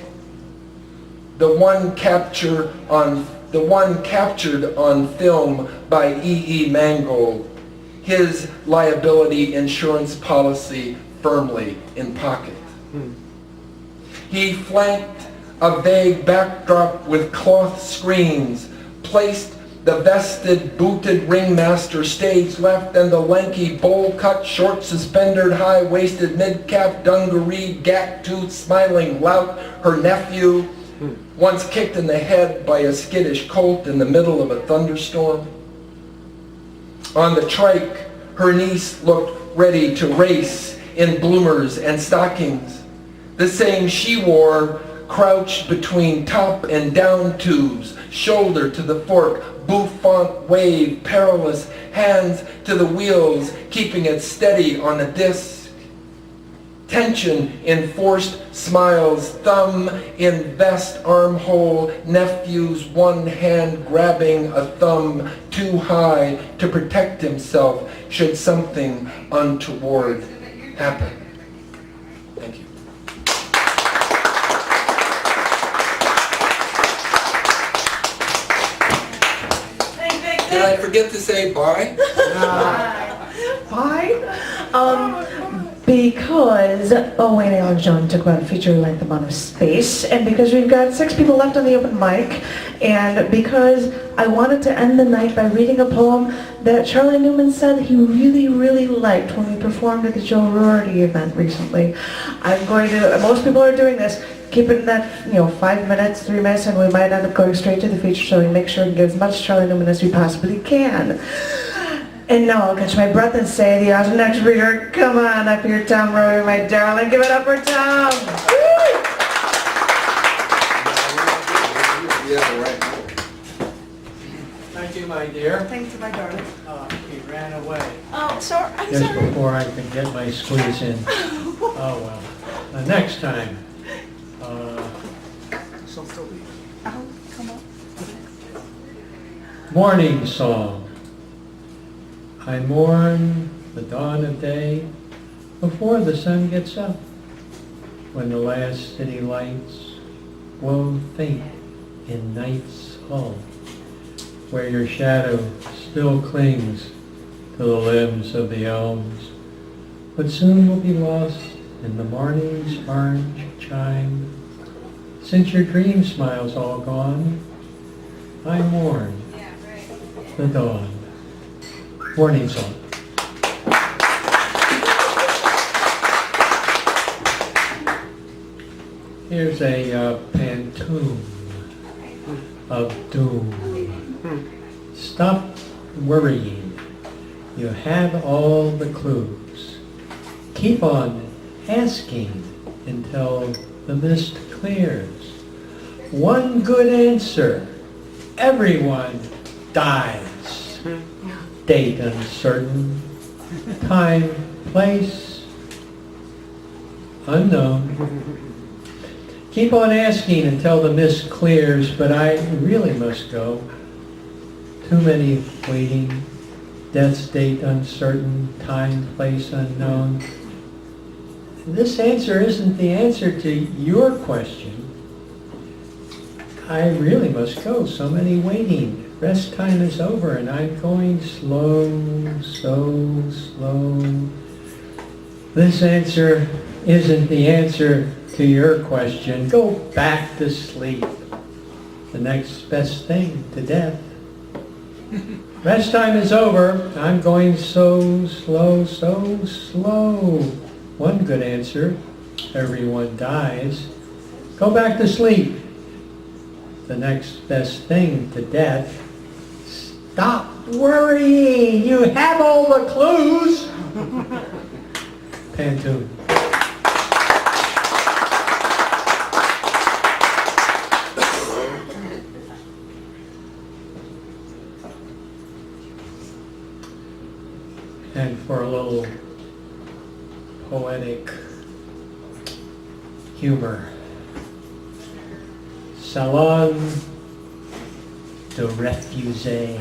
Speaker 9: The one captured on film by E.E. Mangold, his liability insurance policy firmly in pocket. He flanked a vague backdrop with cloth screens, placed the vested, booted ringmaster stage left, and the lanky, bowl-cut, short, suspendered, high-waisted, mid-cap, dungareed, gap-toothed, smiling lout, her nephew, once kicked in the head by a skittish colt in the middle of a thunderstorm. On the trike, her niece looked ready to race in bloomers and stockings, the same she wore crouched between top and down tubes, shoulder to the fork, bouffant wave, perilous, hands to the wheels, keeping it steady on a disc. Tension in forced smiles, thumb in vest armhole, nephew's one hand grabbing a thumb too high to protect himself should something untoward happen. Thank you. Did I forget to say bye?
Speaker 1: Why? Because Wayne Allen John took about a feature-length amount of space, and because we've got 6 people left on the open mic, and because I wanted to end the night by reading a poem that Charlie Newman said he really, really liked when we performed at the Joe Rorty event recently. I'm going to, most people are doing this, keep it in that, 5 minutes, 3 minutes, and we might end up going straight to the feature, so we make sure we get as much Charlie Newman as we possibly can. And now I'll catch my breath and say the awesome next reader, come on up here, Tom Rowe, my darling. Give it up for Tom.
Speaker 9: Yeah, right.
Speaker 11: Thank you, my dear.
Speaker 1: Thank you, my darling.
Speaker 11: He ran away.
Speaker 1: Oh, sorry. I'm
Speaker 11: Just
Speaker 1: sorry.
Speaker 11: before I could get my squeeze in. Oh, well. Next time.
Speaker 1: Come on.
Speaker 11: Morning song. I mourn the dawn of day before the sun gets up, when the last city lights glow faint in night's hull, where your shadow still clings to the limbs of the elms, but soon will be lost in the morning's orange chime. Since your dream smile's all gone, I mourn the dawn. Morning song. Here's a pantoum of doom. Stop worrying. You have all the clues. Keep on asking until the mist clears. One good answer. Everyone dies. Date uncertain, time, place, unknown. Keep on asking until the mist clears, but I really must go. Too many waiting, death's date uncertain, time, place, unknown. This answer isn't the answer to your question. I really must go, so many waiting. Rest time is over and I'm going slow, so slow. This answer isn't the answer to your question. Go back to sleep. The next best thing to death. Rest time is over. I'm going so slow, so slow. One good answer. Everyone dies. Go back to sleep. The next best thing to death. Stop worrying. You have all the clues. Pantoum. And for a little poetic humor, Salon de Refusé.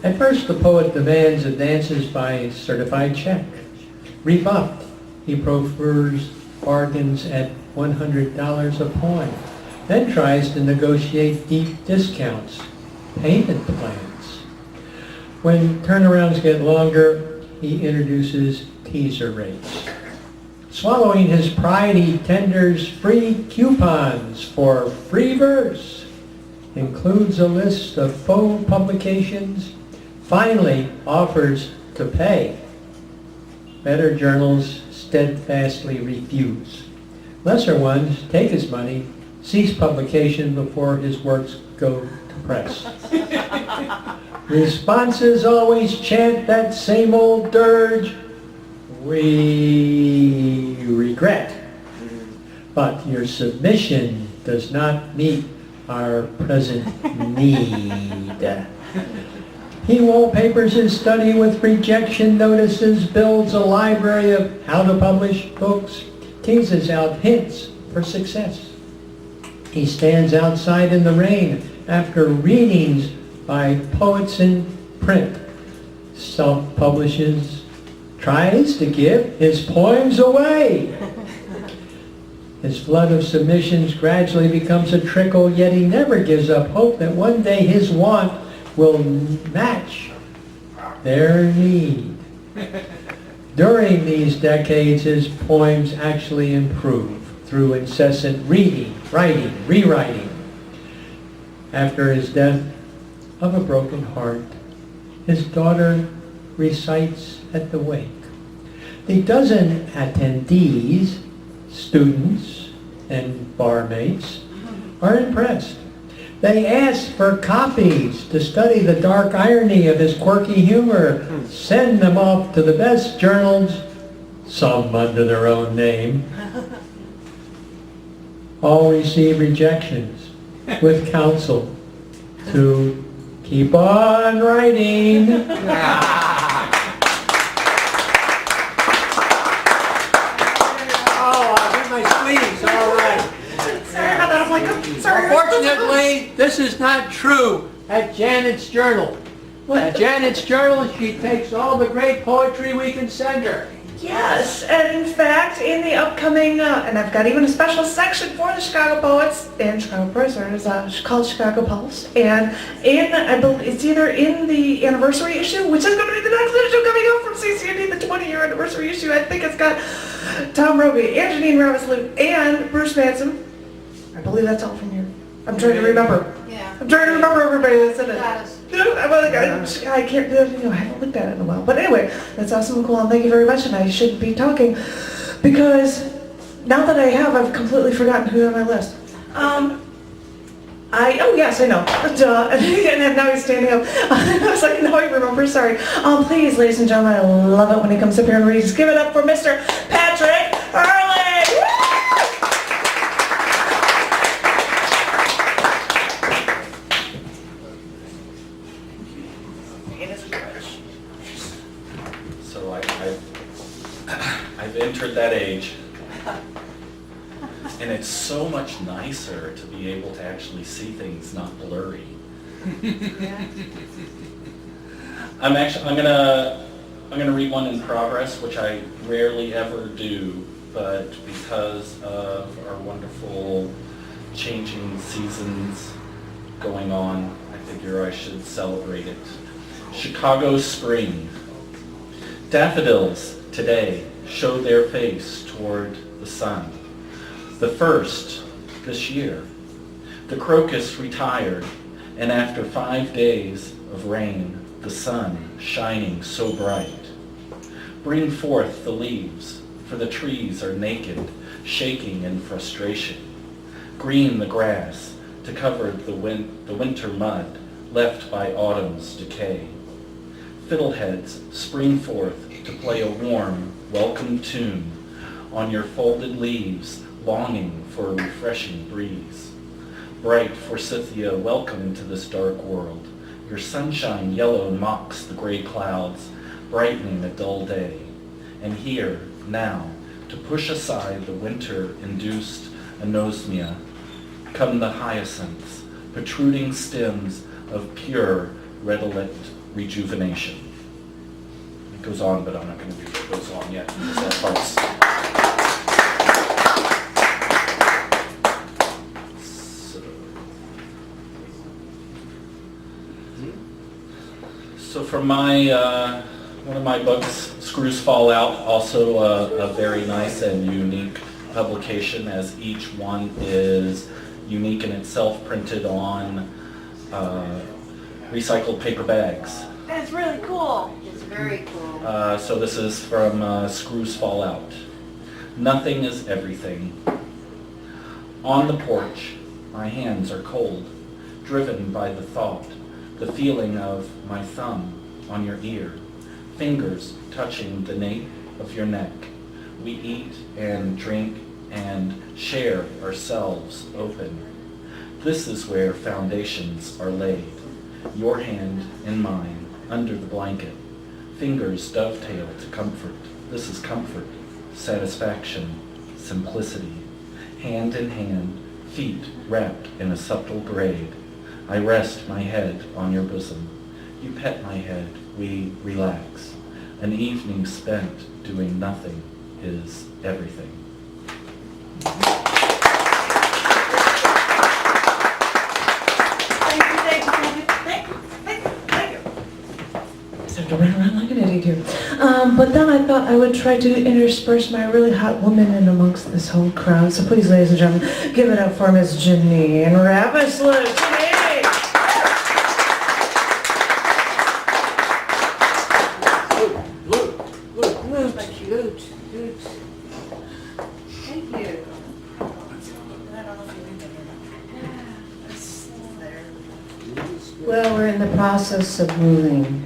Speaker 11: At first, the poet demands advances by certified check. Rebuffed, he prefers bargains at $100 a poem, then tries to negotiate deep discounts, payment plans. When turnarounds get longer, he introduces teaser rates. Swallowing his pride, he tenders free coupons for free verse, includes a list of faux publications, finally offers to pay. Better journals steadfastly refuse. Lesser ones take his money, cease publication before his works go to press. Responses always chant that same old dirge, "We regret, but your submission does not meet our present need." He wallpapers his study with rejection notices, builds a library of how to publish books, teases out hints for success. He stands outside in the rain after readings by poets in print, self-publishes, tries to give his poems away. His flood of submissions gradually becomes a trickle, yet he never gives up hope that one day his want will match their need. During these decades, his poems actually improve through incessant reading, writing, rewriting. After his death of a broken heart, his daughter recites at the wake. The dozen attendees, students and barmaids, are impressed. They ask for copies to study the dark irony of his quirky humor, send them off to the best journals, some under their own name. All receive rejections with counsel to keep on writing. Unfortunately, this is not true at Janet's Journal. At Janet's Journal, she takes all the great poetry we can send her.
Speaker 1: Yes, and in fact, in the upcoming, and I've got even a special section for the Chicago poets and Chicago prisoners, called Chicago Pulse, and I believe it's either in the anniversary issue, which is going to be the next issue coming out from CCND, the 20-year anniversary issue. I think it's got Tom Roby, and Janine Ravis-Luke, and Bruce Madsen. I believe that's all from here. I'm trying to remember.
Speaker 8: Yeah.
Speaker 1: I'm trying to remember everybody that's in it.
Speaker 8: Got us.
Speaker 1: I can't, I haven't looked at it in a while. But anyway, that's awesome and cool, and thank you very much, and I shouldn't be talking, because now that I have, I've completely forgotten who's on my list. Oh yes, I know. Duh. And now he's standing up. I was like, no, I remember, sorry. Please, ladies and gentlemen, I love it when he comes up here and reads. Give it up for Mr. Patrick Early!
Speaker 10: So I've entered that age, and it's so much nicer to be able to actually see things not blurry. I'm gonna read one in progress, which I rarely ever do, but because of our wonderful changing seasons going on, I figure I should celebrate it. Chicago Spring. Daffodils today show their face toward the sun. The first this year. The crocus retired, and after 5 days of rain, the sun shining so bright. Bring forth the leaves, for the trees are naked, shaking in frustration. Green the grass to cover the winter mud left by autumn's decay. Fiddleheads spring forth to play a warm, welcome tune on your folded leaves, longing for a refreshing breeze. Bright forsythia, welcome to this dark world. Your sunshine yellow mocks the gray clouds, brightening a dull day. And here, now, to push aside the winter-induced anosmia, come the hyacinths, protruding stems of pure, redolent rejuvenation. It goes on, but I'm not going to read what goes on yet. That part's So from my one of my books, Screws Fall Out, also a very nice and unique publication, as each one is unique in itself, printed on recycled paper bags.
Speaker 8: That's really cool. It's very cool.
Speaker 10: So this is from Screws Fall Out. Nothing is everything. On the porch, my hands are cold, driven by the thought, the feeling of my thumb on your ear, fingers touching the nape of your neck. We eat and drink and share ourselves open. This is where foundations are laid. Your hand in mine, under the blanket. Fingers dovetail to comfort. This is comfort, satisfaction, simplicity. Hand in hand, feet wrapped in a subtle braid. I rest my head on your bosom. You pet my head, we relax. An evening spent doing nothing is everything.
Speaker 1: Started to run around like an idiot here. But then I thought I would try to intersperse my really hot woman in amongst this whole crowd. So please, ladies and gentlemen, give it up for Miss Janine Ravisler. Janine!
Speaker 8: Cute, cute. Thank you.
Speaker 12: Well, we're in the process of moving.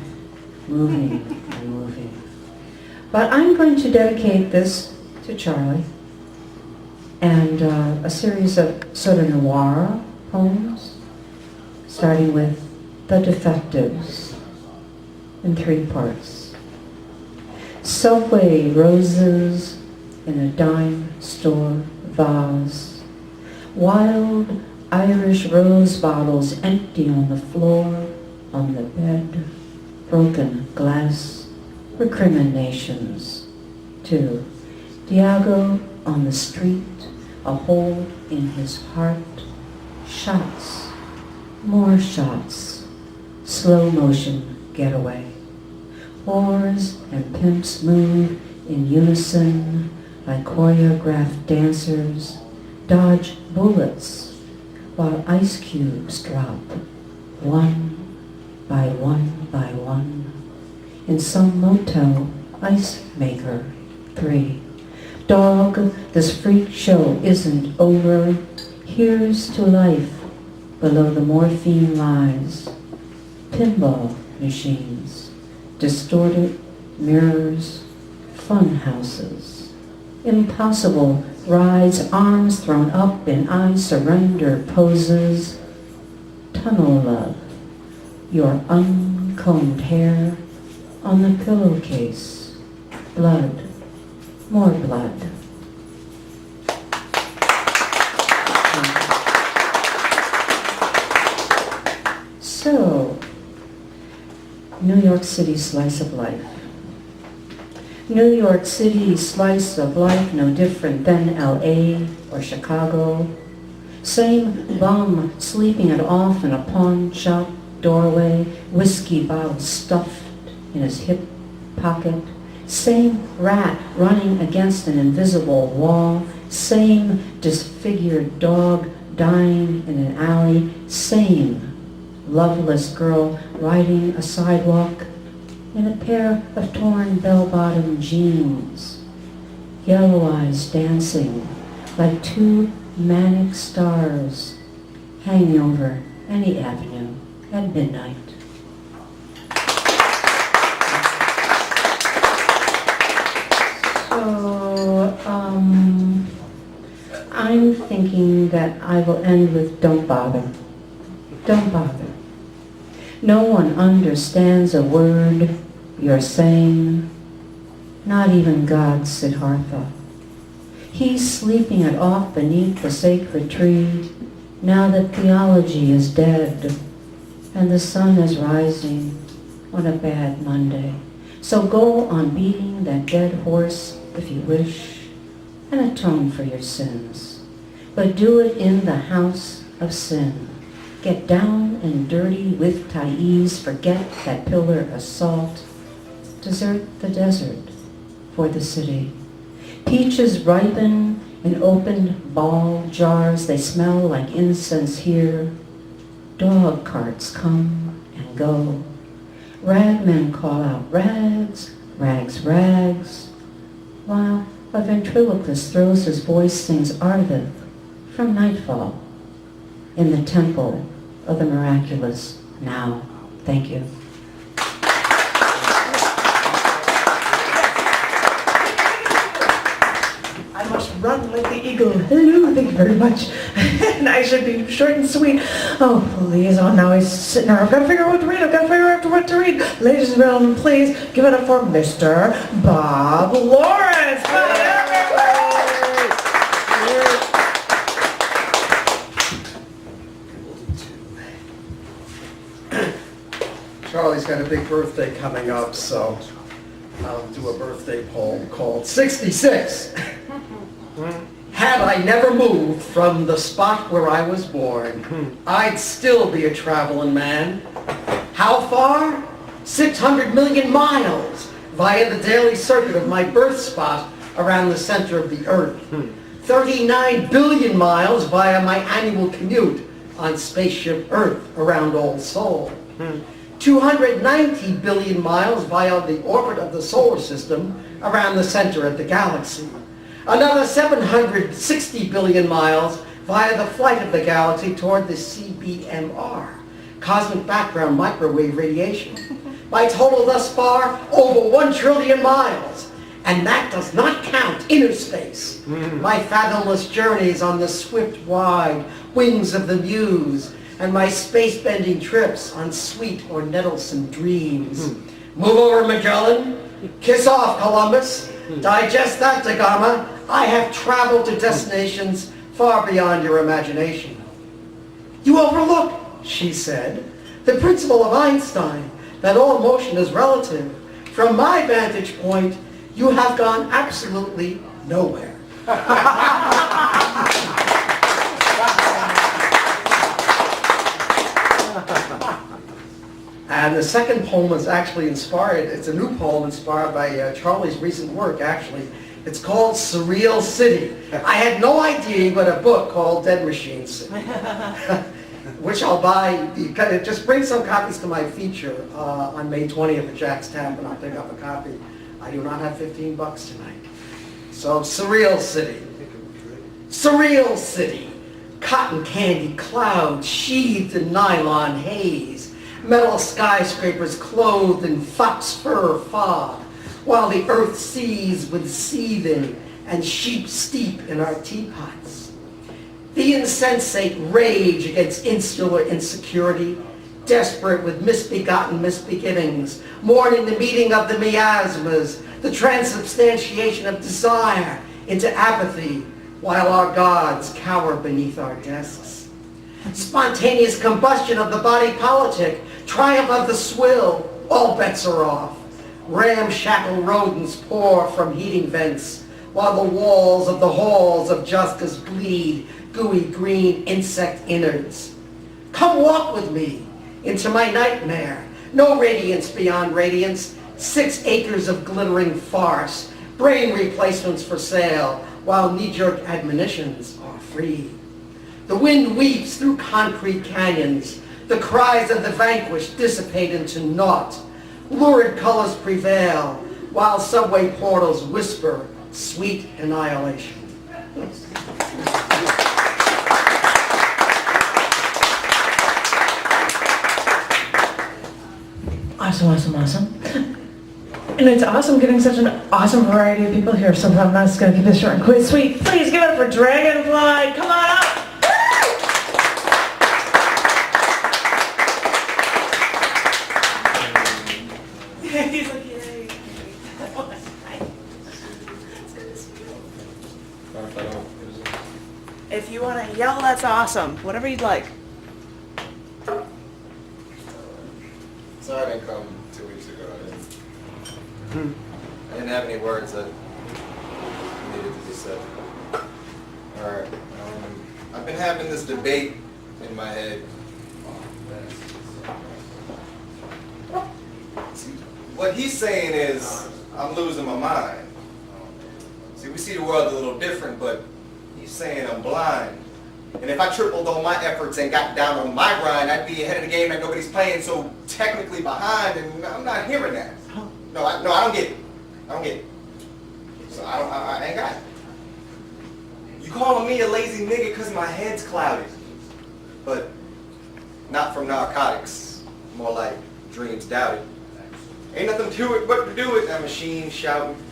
Speaker 12: But I'm going to dedicate this to Charlie and a series of sort of noir poems, starting with The Defectives in 3 parts. Subway roses in a dime store vase, wild Irish rose bottles empty on the floor, on the bed, broken glass, recriminations. 2. Diago on the street, a hole in his heart, shots, more shots, slow motion getaway. Whores and pimps move in unison like choreographed dancers, dodge bullets while ice cubes drop, one by one by one. In some motel, ice maker. 3. Dog, this freak show isn't over. Here's to life below the morphine lies. Pinball machines, distorted mirrors, fun houses. Impossible rides, arms thrown up in I surrender poses. Tunnel love, your uncombed hair on the pillowcase. Blood, more blood. So, New York City slice of life. New York City slice of life no different than LA or Chicago. Same bum sleeping it off in a pawn shop doorway, whiskey bottle stuffed in his hip pocket. Same rat running against an invisible wall. Same disfigured dog dying in an alley. Same loveless girl riding a sidewalk in a pair of torn bell-bottom jeans. Yellow eyes dancing like 2 manic stars hanging over any avenue at midnight. So, I'm thinking that I will end with don't bother. Don't bother. No one understands a word you're saying, not even God, Siddhartha. He's sleeping it off beneath the sacred tree, now that theology is dead and the sun is rising. on a bad Monday. So go on beating that dead horse if you wish, and atone for your sins. But do it in the house of sin. Get down and dirty with Thais, forget that pillar of salt. Desert the desert for the city. Peaches ripen in opened ball jars, they smell like incense here. Dog carts come and go. Ragmen call out rags, rags, rags, while a ventriloquist throws his voice, sings Ardith from Nightfall in the temple of the miraculous now. Thank you.
Speaker 1: I must run like the eagle. Hello, thank you very much. And I should be short and sweet. Oh, please. Oh, now he's sitting there. I've got to figure out what to read. I've got to figure out what to read. Ladies and gentlemen, please give it up for Mr. Bob Lawrence. Come on,
Speaker 13: Charlie's got a big birthday coming up, so I'll do a birthday poem called 66. Had I never moved from the spot where I was born, I'd still be a traveling man. How far? 600 million miles via the daily circuit of my birth spot around the center of the earth. 39 billion miles via my annual commute on spaceship Earth around Old Sol. 290 billion miles via the orbit of the solar system around the center of the galaxy. Another 760 billion miles via the flight of the galaxy toward the CBMR, cosmic background microwave radiation. My total thus far, over 1 trillion miles. And that does not count inner space. My fathomless journeys on the swift, wide wings of the muse, and my space-bending trips on sweet or nettlesome dreams. Move over, Magellan. Kiss off, Columbus. Digest that, Da Gama. I have traveled to destinations far beyond your imagination. You overlook, she said, the principle of Einstein, that all motion is relative. From my vantage point, you have gone absolutely nowhere. And the second poem is actually inspired, it's a new poem inspired by Charlie's recent work, actually. It's called Surreal City. I had no idea but a book called Dead Machine City, which I'll buy. Just bring some copies to my feature on May 20th at Jack's Tap, and I'll pick up a copy. I do not have $15 tonight. So, Surreal City. Surreal City. Cotton candy clouds sheathed in nylon haze. Metal skyscrapers clothed in fox fur fog, while the earth seethes with seething and sheep steep in our teapots. The insensate rage against insular insecurity, desperate with misbegotten misbeginnings, mourning the meeting of the miasmas, the transubstantiation of desire into apathy, while our gods cower beneath our desks. Spontaneous combustion of the body politic, triumph of the swill, all bets are off. Ramshackle rodents pour from heating vents, while the walls of the halls of justice bleed gooey green insect innards. Come walk with me into my nightmare. No radiance beyond radiance, 6 acres of glittering farce, brain replacements for sale, while knee-jerk admonitions are free. The wind weeps through concrete canyons. The cries of the vanquished dissipate into naught. Lurid colors prevail, while subway portals whisper sweet annihilation.
Speaker 1: Awesome, awesome, awesome. And it's awesome getting such an awesome variety of people here, so I'm not just going to keep this short and quick. Sweet. Please give it up for Dragonfly. Come on up. He's like, yay. If you want to yell, that's awesome. Whatever you'd like.
Speaker 14: Sorry I didn't come 2 weeks ago. I didn't have any words that needed to be said. Alright. I've been having this debate in my head. See, what he's saying is, I'm losing my mind. See, we see the world a little different, but he's saying I'm blind. And if I tripled all my efforts and got down on my grind, I'd be ahead of the game that nobody's playing, so technically behind, and I'm not hearing that. No, I don't get it. I don't get it. So I ain't got it. You calling me a lazy nigga because my head's clouded. But not from narcotics. More like dreams doubted. Ain't nothing to it but to do it, that machine shouting.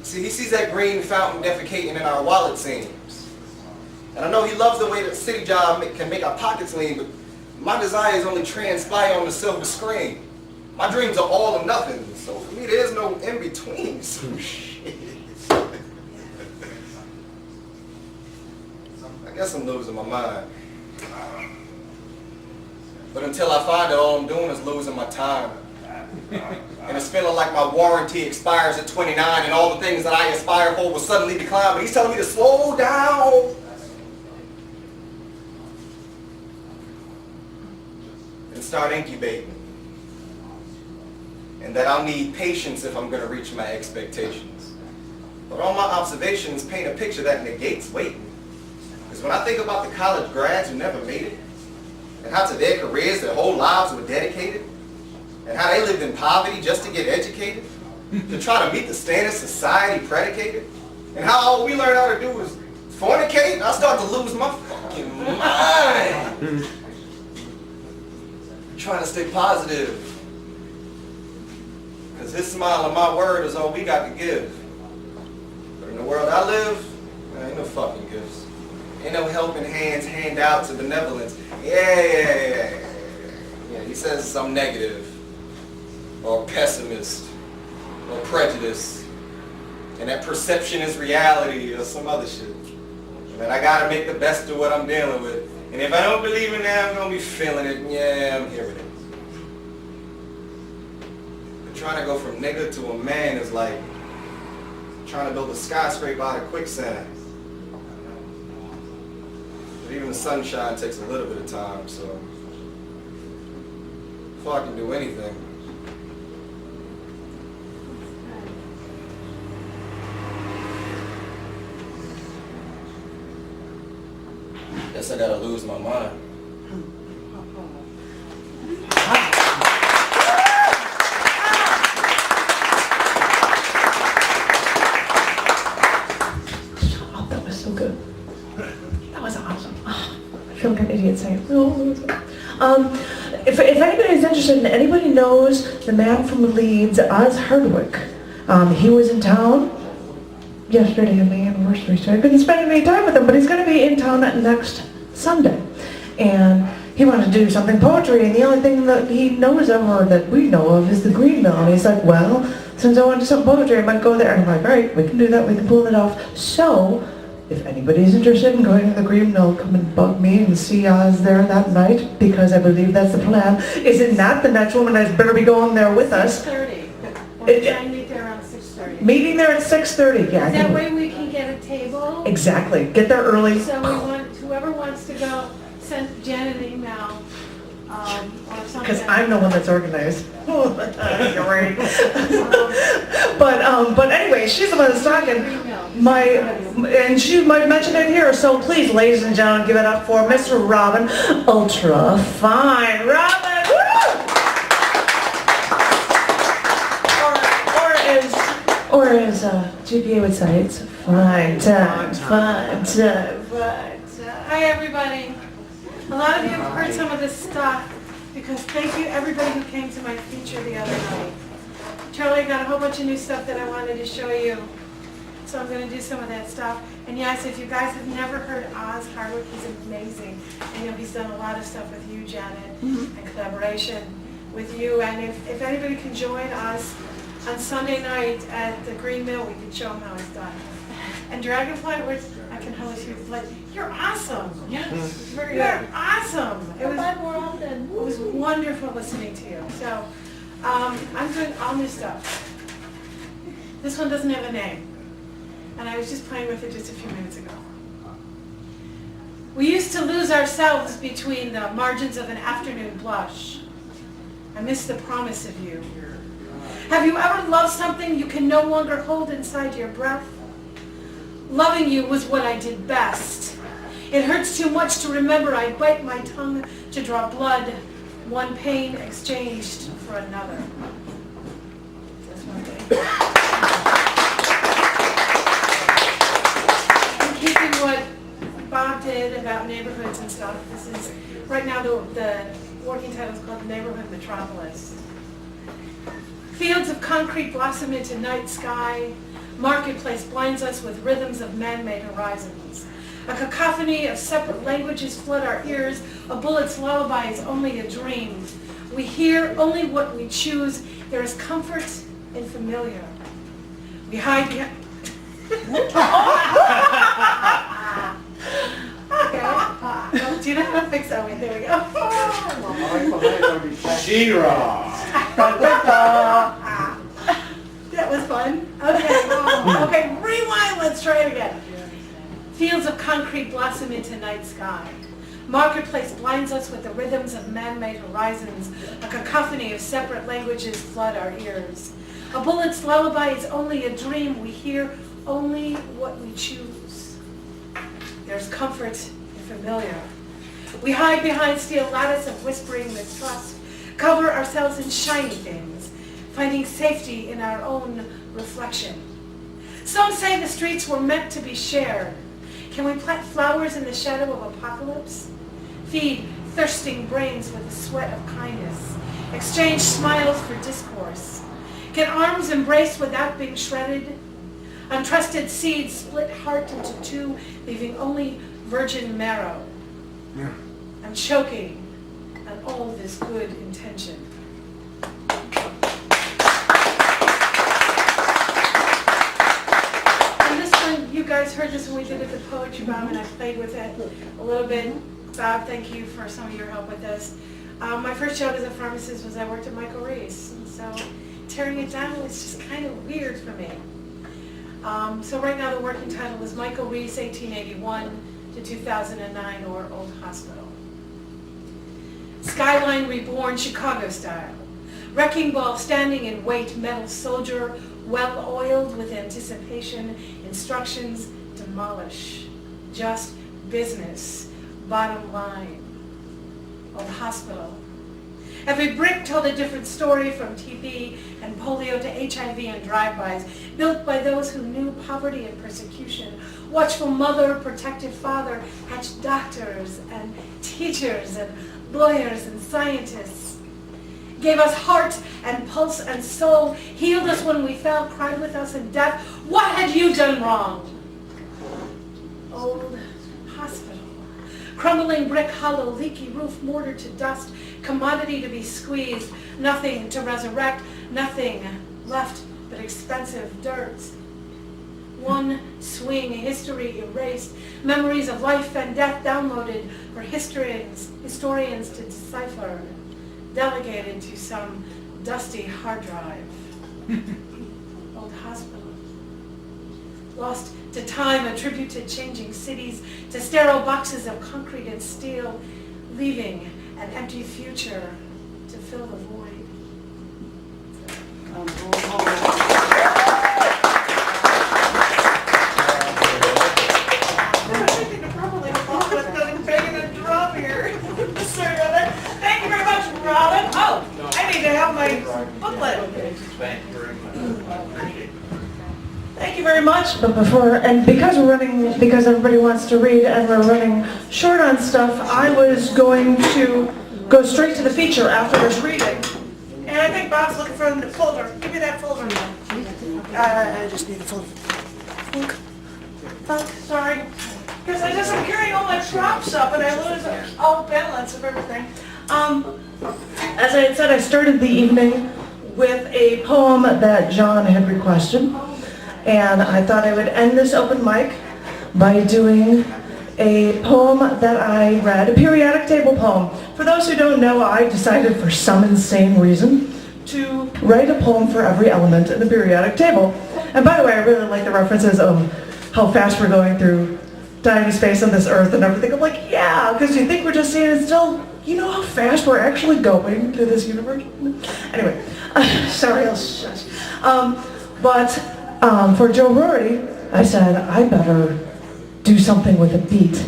Speaker 14: See, he sees that green fountain defecating in our wallet seams. And I know he loves the way that city job can make our pockets lean, but my desires only transpire on the silver screen. My dreams are all or nothing, so for me there's no in-between. So shit. I guess I'm losing my mind. But until I find it, all I'm doing is losing my time. And it's feeling like my warranty expires at 29 and all the things that I aspire for will suddenly decline, but he's telling me to slow down. And start incubating. And that I'll need patience if I'm going to reach my expectations. But all my observations paint a picture that negates waiting. Because when I think about the college grads who never made it, and how to their careers their whole lives were dedicated, and how they lived in poverty just to get educated, to try to meet the standards society predicated, and how all we learn how to do is fornicate, I start to lose my fucking mind. I'm trying to stay positive, because his smile and my word is all we got to give. But in the world I live, there ain't no fucking gifts. Ain't no helping hands, handouts, or benevolence. Yeah, he says I'm negative, or pessimist, or prejudice, and that perception is reality, or some other shit. And I gotta make the best of what I'm dealing with. And if I don't believe in that, I'm gonna be feeling it. Yeah, I'm hearing it. But trying to go from nigga to a man is like trying to build a skyscraper out of quicksand. But even the sunshine takes a little bit of time, so before I can do anything, guess I gotta lose my mind.
Speaker 1: Oh, that was so good. That was awesome. Oh, I feel like an idiot saying, if anybody's interested and anybody knows the man from Leeds, Oz Hardwick, he was in town yesterday on my anniversary, so I couldn't spend any time with him, but he's going to be in town next Sunday. And he wanted to do something poetry, and the only thing that he knows of, or that we know of, is the Green Mill. And he's like, well, since I want to do some poetry, I might go there. And I'm like, all right, we can do that, we can pull it off. So, if anybody's interested in going to the Green Mill, come and bug me and see Oz there that night, because I believe that's the plan. Is it not? The next woman has better be going there with us.
Speaker 8: 6:30. We're trying to meet there around 6:30.
Speaker 1: Meeting there at 6:30, yeah.
Speaker 8: That way we can get a table.
Speaker 1: Exactly. Get there early.
Speaker 8: So we want, whoever wants to go, send Jen an email, or something.
Speaker 1: Because I'm the one that's organized. You're right. But anyway, she's the one that's talking. And she might mention it here. So please, ladies and gentlemen, give it up for Mr. Robin Ultra Fine. Robin, woo! Or as GPA would say, it's fine time, fine time, fine time.
Speaker 8: Hi, everybody. A lot of you have heard some of this stuff, because thank you everybody who came to my feature the other night. Charlie got a whole bunch of new stuff that I wanted to show you. So I'm going to do some of that stuff. And yes, if you guys have never heard Oz Hardwick, he's amazing. I know he's done a lot of stuff with you, Janet, and collaboration with you. And if anybody can join us on Sunday night at the Green Mill, we can show them how it's done. And Dragonfly, which I can hardly see the light. You're awesome.
Speaker 7: Yes.
Speaker 8: Very good. You're awesome. It was wonderful listening to you. So I'm doing all new stuff. This one doesn't have a name. And I was just playing with it just a few minutes ago. We used to lose ourselves between the margins of an afternoon blush. I miss the promise of you. Have you ever loved something you can no longer hold inside your breath? Loving you was what I did best. It hurts too much to remember I bite my tongue to draw blood, one pain exchanged for another. That's one thing. I'm keeping what Bob did about neighborhoods and stuff. This is, right now the working title is called Neighborhood Metropolis. Fields of concrete blossom into night sky. Marketplace blinds us with rhythms of man-made horizons. A cacophony of separate languages flood our ears. A bullet's lullaby is only a dream. We hear only what we choose. There is comfort in familiar. We hide behind... Okay. Do you know how to fix that? Wait, there we go.
Speaker 2: She-Ra.
Speaker 8: That was fun. Okay. Okay, rewind. Let's try it again. Fields of concrete blossom into night sky. Marketplace blinds us with the rhythms of man-made horizons. A cacophony of separate languages flood our ears. A bullet's lullaby is only a dream. We hear only what we choose. There's comfort in familiar. We hide behind steel lattice of whispering mistrust, cover ourselves in shiny things, finding safety in our own reflection. Some say the streets were meant to be shared. Can we plant flowers in the shadow of apocalypse? Feed thirsting brains with the sweat of kindness. Exchange smiles for discourse. Can arms embrace without being shredded? Untrusted seeds split heart into two, leaving only virgin marrow. I'm choking on all this good intention. And this one, you guys heard this when we did it at the Poetry Bomb, and I played with it a little bit. Bob, thank you for some of your help with this. My first job as a pharmacist was I worked at Michael Reese, and so tearing it down was just kind of weird for me. So right now the working title is Michael Reese, 1881 to 2009, or Old Hospital. Skyline reborn, Chicago style. Wrecking ball standing in wait, metal soldier, well oiled with anticipation, instructions, demolish. Just business, bottom line. Old Hospital. Every brick told a different story, from TB and polio to HIV and drive-bys, built by those who knew poverty and persecution. Watchful mother, protective father, hatched doctors and teachers and lawyers and scientists. Gave us heart and pulse and soul, healed us when we fell, cried with us in death. What had you done wrong? Old Hospital. Crumbling brick hollow, leaky roof, mortar to dust, commodity to be squeezed, nothing to resurrect, nothing left but expensive dirt. One swing, history erased, memories of life and death downloaded for historians to decipher, delegated to some dusty hard drive. Old Hospital. Lost to time, a tribute to changing cities, to sterile boxes of concrete and steel, leaving an empty future to fill the void. Thank you very much, Robin. Oh, I need to have my booklet.
Speaker 3: Thank you very much.
Speaker 1: Thank you very much. But because everybody wants to read and we're running short on stuff, I was going to go straight to the feature after this reading. And I think Bob's looking for the folder. Give me that folder. I just need a folder. Sorry. Because I'm carrying all my props up and I lose all balance of everything. As I had said, I started the evening with a poem that John had requested. And I thought I would end this open mic by doing a poem that I read, a periodic table poem. For those who don't know, I decided for some insane reason to write a poem for every element in the periodic table. And by the way, I really like the references of how fast we're going through time and space on this earth and everything. I'm like, yeah, because you think we're just standing still. You know how fast we're actually going through this universe? Anyway, sorry, I'll shush. But for Joe Rory, I said, I better do something with a beat.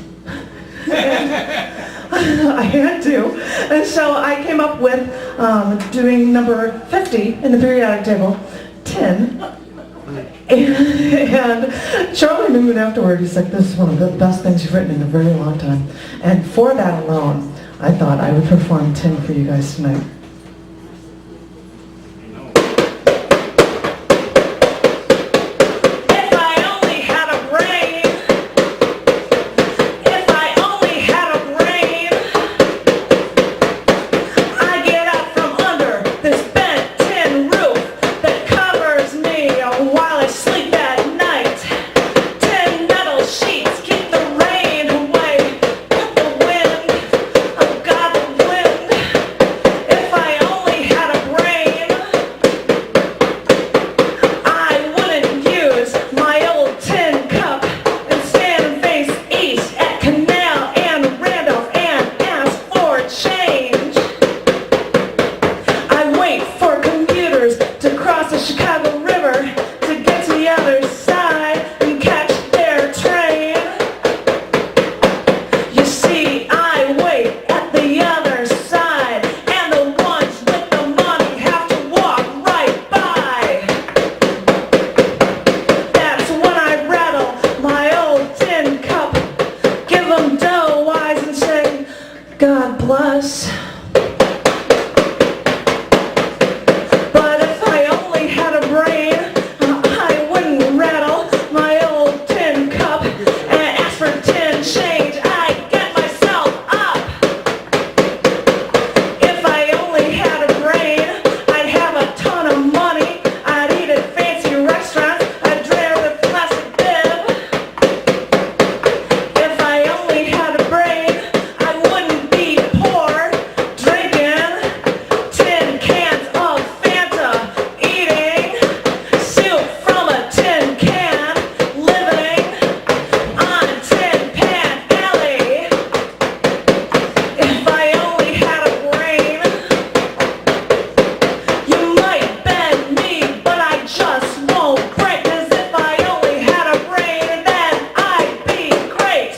Speaker 1: I had to. And so I came up with doing number 50 in the periodic table, 10. And Charlie Newman afterward, he's like, this is one of the best things you've written in a very long time. And for that alone, I thought I would perform 10 for you guys tonight. God bless. But if I only had a brain, I wouldn't rattle my old tin cup and ask for tin change. I'd get myself up. If I only had a brain, I'd have a ton of money. I'd eat at fancy restaurants. I'd dare the plastic bib. If I only had a brain, I wouldn't be poor, drinking tin cans of Fanta, eating soup from a tin can, living on a tin pan alley. If I only had a brain, you might bend me, but I just won't break. 'Cause if I only had a brain, then I'd be great.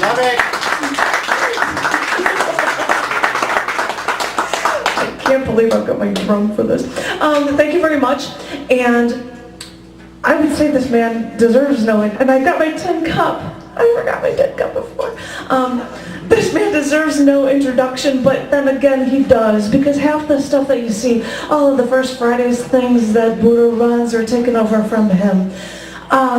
Speaker 14: Love it.
Speaker 1: I can't believe I've got my drum for this. Thank you very much. And I would say this man deserves no, and I got my tin cup. I forgot my tin cup before. This man deserves no introduction, but then again he does, because half the stuff that you see, all of the First Fridays things that Buddha runs are taken over from him.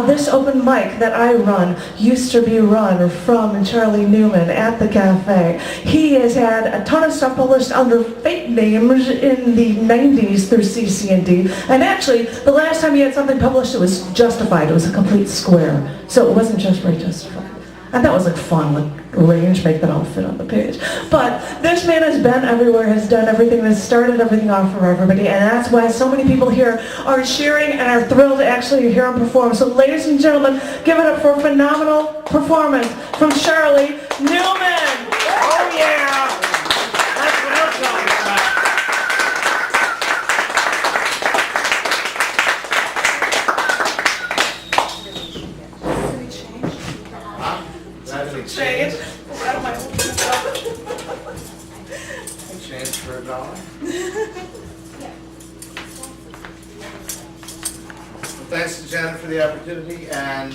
Speaker 1: This open mic that I run used to be run from Charlie Newman at the cafe. He has had a ton of stuff published under fake names in the 90s through CC&D. And actually, the last time he had something published, it was Justified. It was a complete square. So it wasn't just Right Justified. And that was like fun, like arrange, make that all fit on the page. But this man has been everywhere, has done everything, has started everything off for everybody, and that's why so many people here are cheering and are thrilled to actually hear him perform. So ladies and gentlemen, give it up for a phenomenal performance from Charlie Newman.
Speaker 2: Oh yeah! That's what I'm talking about. That's a
Speaker 7: Change. Out of my old stuff.
Speaker 2: change for $1. Well, thanks to Janet for the opportunity and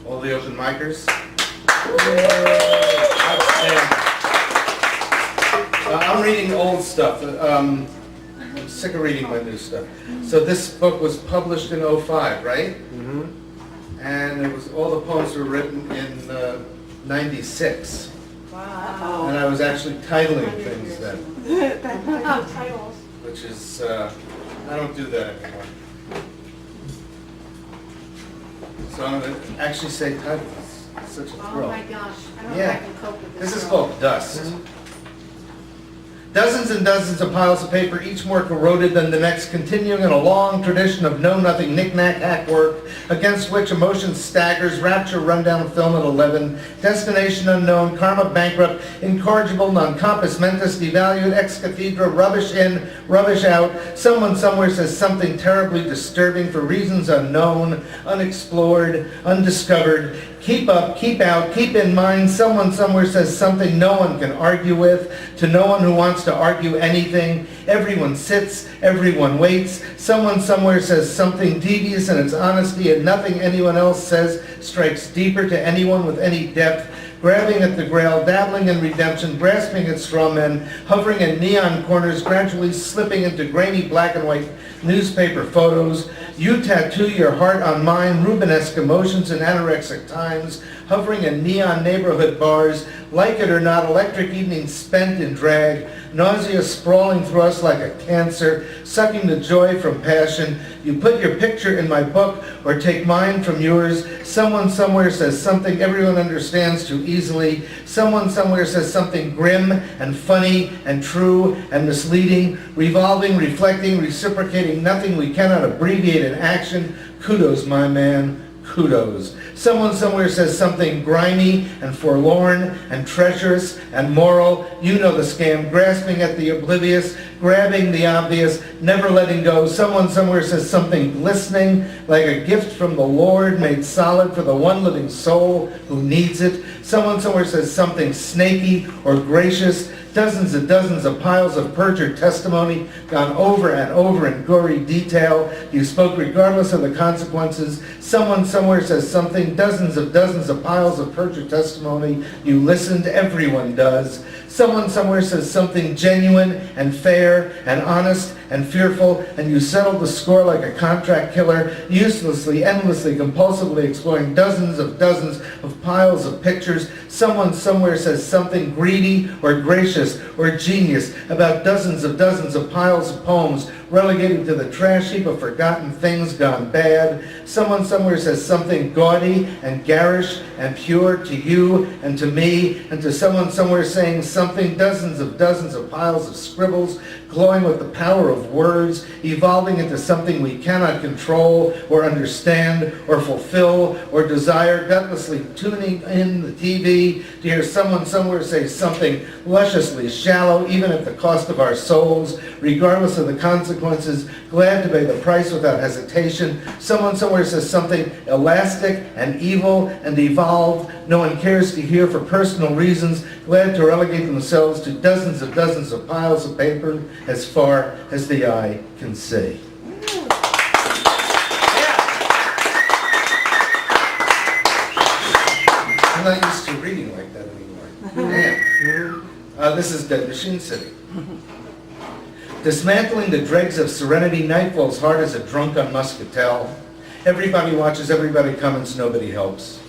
Speaker 2: all the open micers. Outstanding. I'm reading old stuff. I'm sick of reading my new stuff. So this book was published in '05, right?
Speaker 9: Mm-hmm.
Speaker 2: And it was, all the poems were written in '96.
Speaker 8: Wow.
Speaker 2: And I was actually titling things then,
Speaker 8: Titles.
Speaker 2: which is, I don't do that anymore. So I'm going to actually say title. It's such a
Speaker 8: Oh
Speaker 2: thrill.
Speaker 8: my gosh, I don't know
Speaker 2: Yeah.
Speaker 8: if I can cope with this.
Speaker 2: This is
Speaker 8: girl.
Speaker 2: called Dust. Dozens and dozens of piles of paper, each more corroded than the next, continuing in a long tradition of know-nothing knick-knack hack work, against which emotion staggers, rapture rundown film at 11, destination unknown, karma bankrupt, incorrigible, non-compass mentis, devalued, ex cathedra, rubbish in, rubbish out. Someone somewhere says something terribly disturbing for reasons unknown, unexplored, undiscovered. Keep up, keep out, keep in mind, someone somewhere says something no one can argue with, to no one who wants to argue anything. Everyone sits, everyone waits. Someone somewhere says something devious in its honesty, and nothing anyone else says strikes deeper to anyone with any depth. Grabbing at the grail, dabbling in redemption, grasping at straw men, hovering in neon corners, gradually slipping into grainy black and white newspaper photos. You tattoo your heart on mine, Rubenesque emotions in anorexic times, hovering in neon neighborhood bars, like it or not, electric evenings spent in drag, nausea sprawling through us like a cancer, sucking the joy from passion. You put your picture in my book or take mine from yours. Someone somewhere says something everyone understands too easily. Someone somewhere says something grim and funny and true and misleading, revolving, reflecting, reciprocating nothing we cannot abbreviate in action. Kudos, my man. Kudos. Someone somewhere says something grimy and forlorn and treacherous and moral. You know the scam, grasping at the oblivious, grabbing the obvious, never letting go. Someone somewhere says something glistening like a gift from the Lord made solid for the one living soul who needs it. Someone somewhere says something snaky or gracious. Dozens and dozens of piles of perjured testimony gone over and over in gory detail. You spoke regardless of the consequences. Someone somewhere says something. Dozens of piles of perjured testimony. You listened. Everyone does. Someone somewhere says something genuine and fair and honest and fearful, and you settled the score like a contract killer, uselessly, endlessly, compulsively exploring dozens of piles of pictures. Someone somewhere says something greedy or gracious or genius about dozens of piles of poems relegated to the trash heap of forgotten things gone bad. Someone somewhere says something gaudy and garish and pure to you and to me, and to someone somewhere saying something. Dozens of piles of scribbles glowing with the power of words, evolving into something we cannot control or understand or fulfill or desire, gutlessly tuning in the TV to hear someone somewhere say something lusciously shallow, even at the cost of our souls, regardless of the consequences, glad to pay the price without hesitation. Someone somewhere says something elastic and evil and evolved, no one cares to hear for personal reasons, glad to relegate themselves to dozens of piles of paper as far as the eye can see. I'm not used to reading like that anymore. Damn. This is Dead Machine City. Dismantling the dregs of serenity, night falls hard as a drunk on muscatel. Everybody watches, everybody comments, nobody helps.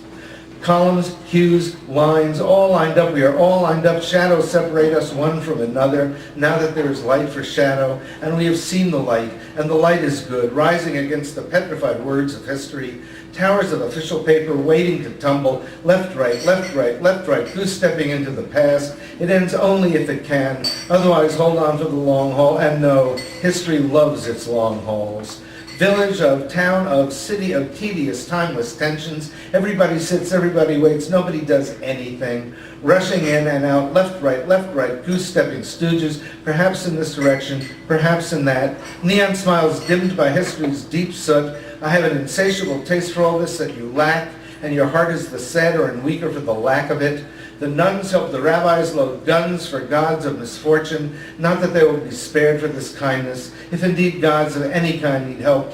Speaker 2: Columns, hues, lines, all lined up. We are all lined up. Shadows separate us one from another. Now that there is light for shadow, and we have seen the light, and the light is good, rising against the petrified words of history. Towers of official paper waiting to tumble. Left, right, left, right, left, right. Goose-stepping into the past. It ends only if it can. Otherwise, hold on for the long haul. And no, history loves its long hauls. Village of, town of, city of tedious, timeless tensions. Everybody sits, everybody waits, nobody does anything. Rushing in and out, left, right, goose-stepping stooges, perhaps in this direction, perhaps in that. Neon smiles dimmed by history's deep soot. I have an insatiable taste for all this that you lack, and your heart is the sadder and weaker for the lack of it. The nuns help the rabbis load guns for gods of misfortune, not that they will be spared for this kindness, if indeed gods of any kind need help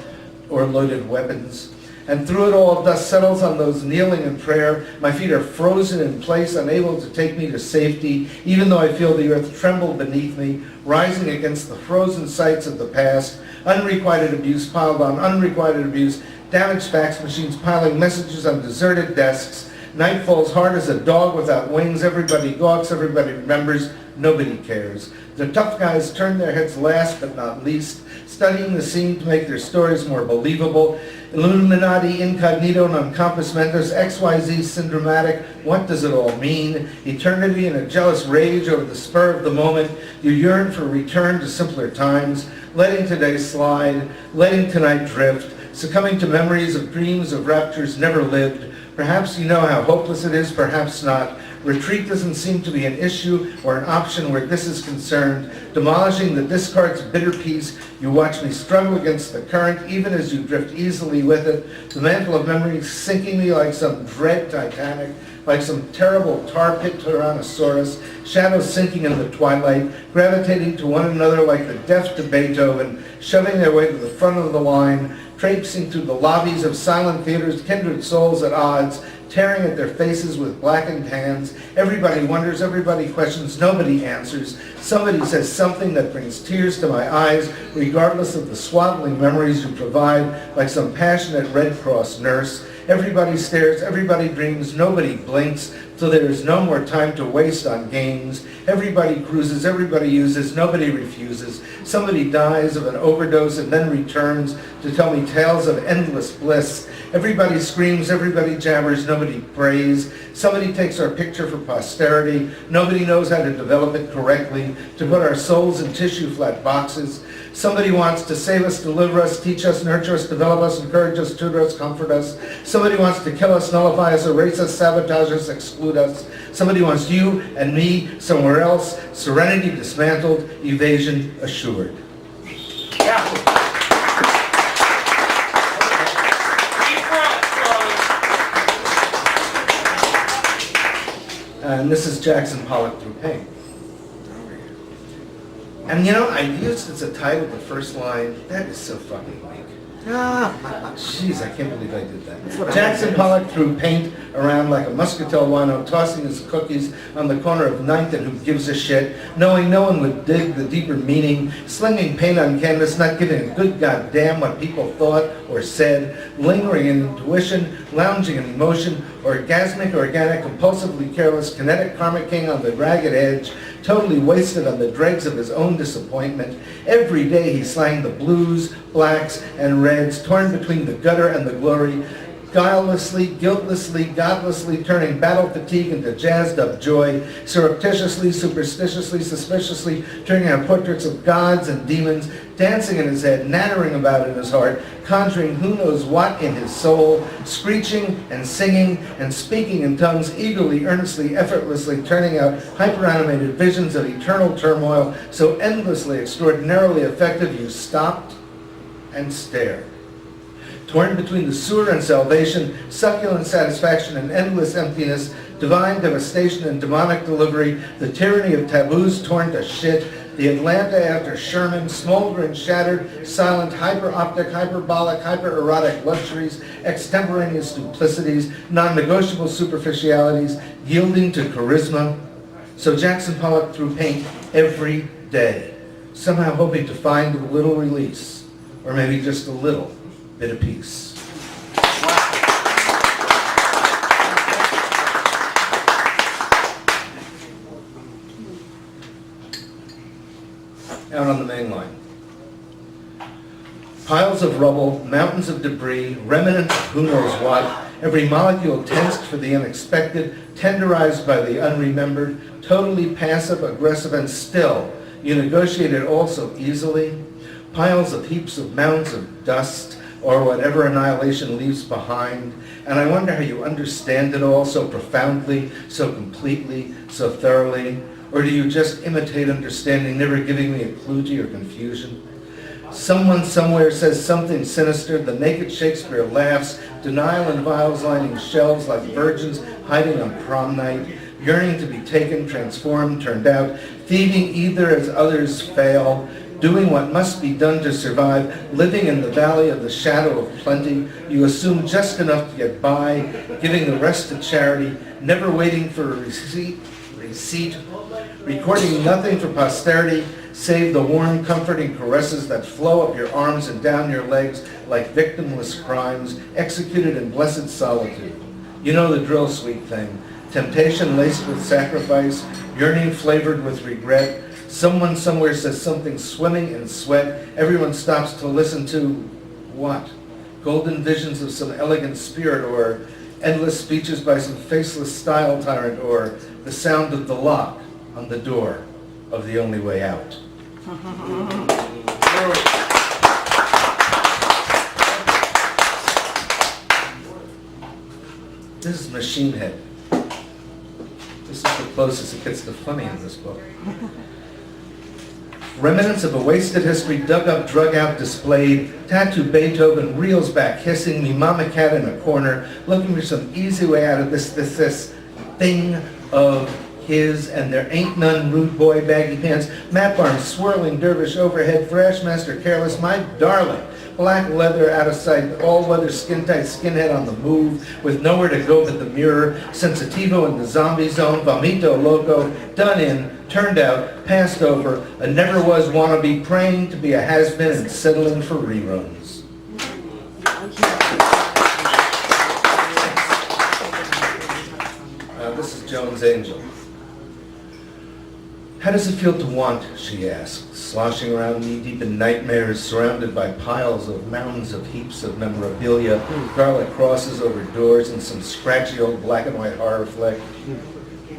Speaker 2: or loaded weapons. And through it all, dust settles on those kneeling in prayer. My feet are frozen in place, unable to take me to safety, even though I feel the earth tremble beneath me, rising against the frozen sights of the past. Unrequited abuse piled on unrequited abuse, damaged fax machines piling messages on deserted desks. Night falls hard as a dog without wings. Everybody gawks, everybody remembers, nobody cares. The tough guys turn their heads last but not least, studying the scene to make their stories more believable. Illuminati, incognito, non compos mentis, XYZ syndromatic. What does it all mean? Eternity in a jealous rage over the spur of the moment. You yearn for return to simpler times, letting today slide, letting tonight drift, succumbing to memories of dreams of raptures never lived. Perhaps you know how hopeless it is, perhaps not. Retreat doesn't seem to be an issue or an option where this is concerned. Demolishing the discard's bitter peace, you watch me struggle against the current, even as you drift easily with it. The mantle of memory sinking me like some dread Titanic, like some terrible tar pit Tyrannosaurus, shadows sinking in the twilight, gravitating to one another like the deaf to Beethoven, shoving their way to the front of the line, traipsing through the lobbies of silent theaters, kindred souls at odds, tearing at their faces with blackened hands. Everybody wonders, everybody questions, nobody answers. Somebody says something that brings tears to my eyes, regardless of the swaddling memories you provide, like some passionate Red Cross nurse. Everybody stares, everybody dreams, nobody blinks, so there is no more time to waste on games. Everybody cruises, everybody uses, nobody refuses. Somebody dies of an overdose and then returns to tell me tales of endless bliss. Everybody screams, everybody jabbers, nobody prays. Somebody takes our picture for posterity. Nobody knows how to develop it correctly, to put our souls in tissue-flat boxes. Somebody wants to save us, deliver us, teach us, nurture us, develop us, encourage us, tutor us, comfort us. Somebody wants to kill us, nullify us, erase us, sabotage us, exclude us. Somebody wants you and me somewhere else, serenity dismantled, evasion assured. And this is Jackson Pollock through pain. And you know, I used as a title the first line. That is so fucking weak. Jeez, I can't believe I did that. Jackson Pollock threw paint around like a muscatel wino, tossing his cookies on the corner of 9th and who gives a shit, knowing no one would dig the deeper meaning, slinging paint on canvas, not giving a good goddamn what people thought or said, lingering in intuition, lounging in emotion, orgasmic, organic, compulsively careless, kinetic karmic king on the ragged edge, totally wasted on the dregs of his own disappointment. Every day he sang the blues, blacks, and reds, torn between the gutter and the glory, guilelessly, guiltlessly, godlessly turning battle fatigue into jazzed up joy, surreptitiously, superstitiously, suspiciously turning out portraits of gods and demons, dancing in his head, nattering about in his heart, conjuring who knows what in his soul, screeching and singing and speaking in tongues, eagerly, earnestly, effortlessly turning out hyper-animated visions of eternal turmoil, so endlessly, extraordinarily effective you stopped and stared. Torn between the sewer and salvation, succulent satisfaction and endless emptiness, divine devastation and demonic delivery, the tyranny of taboos torn to shit, the Atlanta after Sherman, smoldering, shattered, silent, hyper-optic, hyperbolic, hyper-erotic luxuries, extemporaneous duplicities, non-negotiable superficialities, yielding to charisma. So Jackson Pollock threw paint every day, somehow hoping to find a little release, or maybe just a little bit of peace. Out on the main line. Piles of rubble, mountains of debris, remnant of who knows what, every molecule tensed for the unexpected, tenderized by the unremembered, totally passive, aggressive, and still you negotiate it all so easily. Piles of heaps of mounds of dust, or whatever annihilation leaves behind. And I wonder how you understand it all so profoundly, so completely, so thoroughly. Or do you just imitate understanding, never giving me a clue to your confusion? Someone somewhere says something sinister, the naked Shakespeare laughs, denial and vials lining shelves like virgins hiding on prom night, yearning to be taken, transformed, turned out, thieving either as others fail, doing what must be done to survive, living in the valley of the shadow of plenty. You assume just enough to get by, giving the rest to charity, never waiting for a receipt, recording nothing for posterity, save the warm, comforting caresses that flow up your arms and down your legs like victimless crimes, executed in blessed solitude. You know the drill, sweet thing. Temptation laced with sacrifice, yearning flavored with regret. Someone somewhere says something swimming in sweat. Everyone stops to listen to what? golden visions of some elegant spirit, or endless speeches by some faceless style tyrant, or the sound of the lock on the door of the only way out. This is Machine Head. This is the closest it gets to funny in this book. Remnants of a wasted history, dug up, drug out, displayed. Tattoo Beethoven reels back, hissing, me mama cat in a corner, looking for some easy way out of this thing of his, and there ain't none, rude boy, baggy pants, Matt Barnes, swirling dervish overhead, Thrashmaster careless, my darling. Black leather out of sight, all-weather skin-tight skinhead on the move, with nowhere to go but the mirror, Sensitivo in the zombie zone, Vomito Loco, done in, turned out, passed over, a never-was wannabe, praying to be a has-been and settling for reruns. This is Joan's Angel. How does it feel to want, she asked, sloshing around knee-deep in nightmares, surrounded by piles of mountains of heaps of memorabilia, garlic crosses over doors, and some scratchy old black and white horror flick.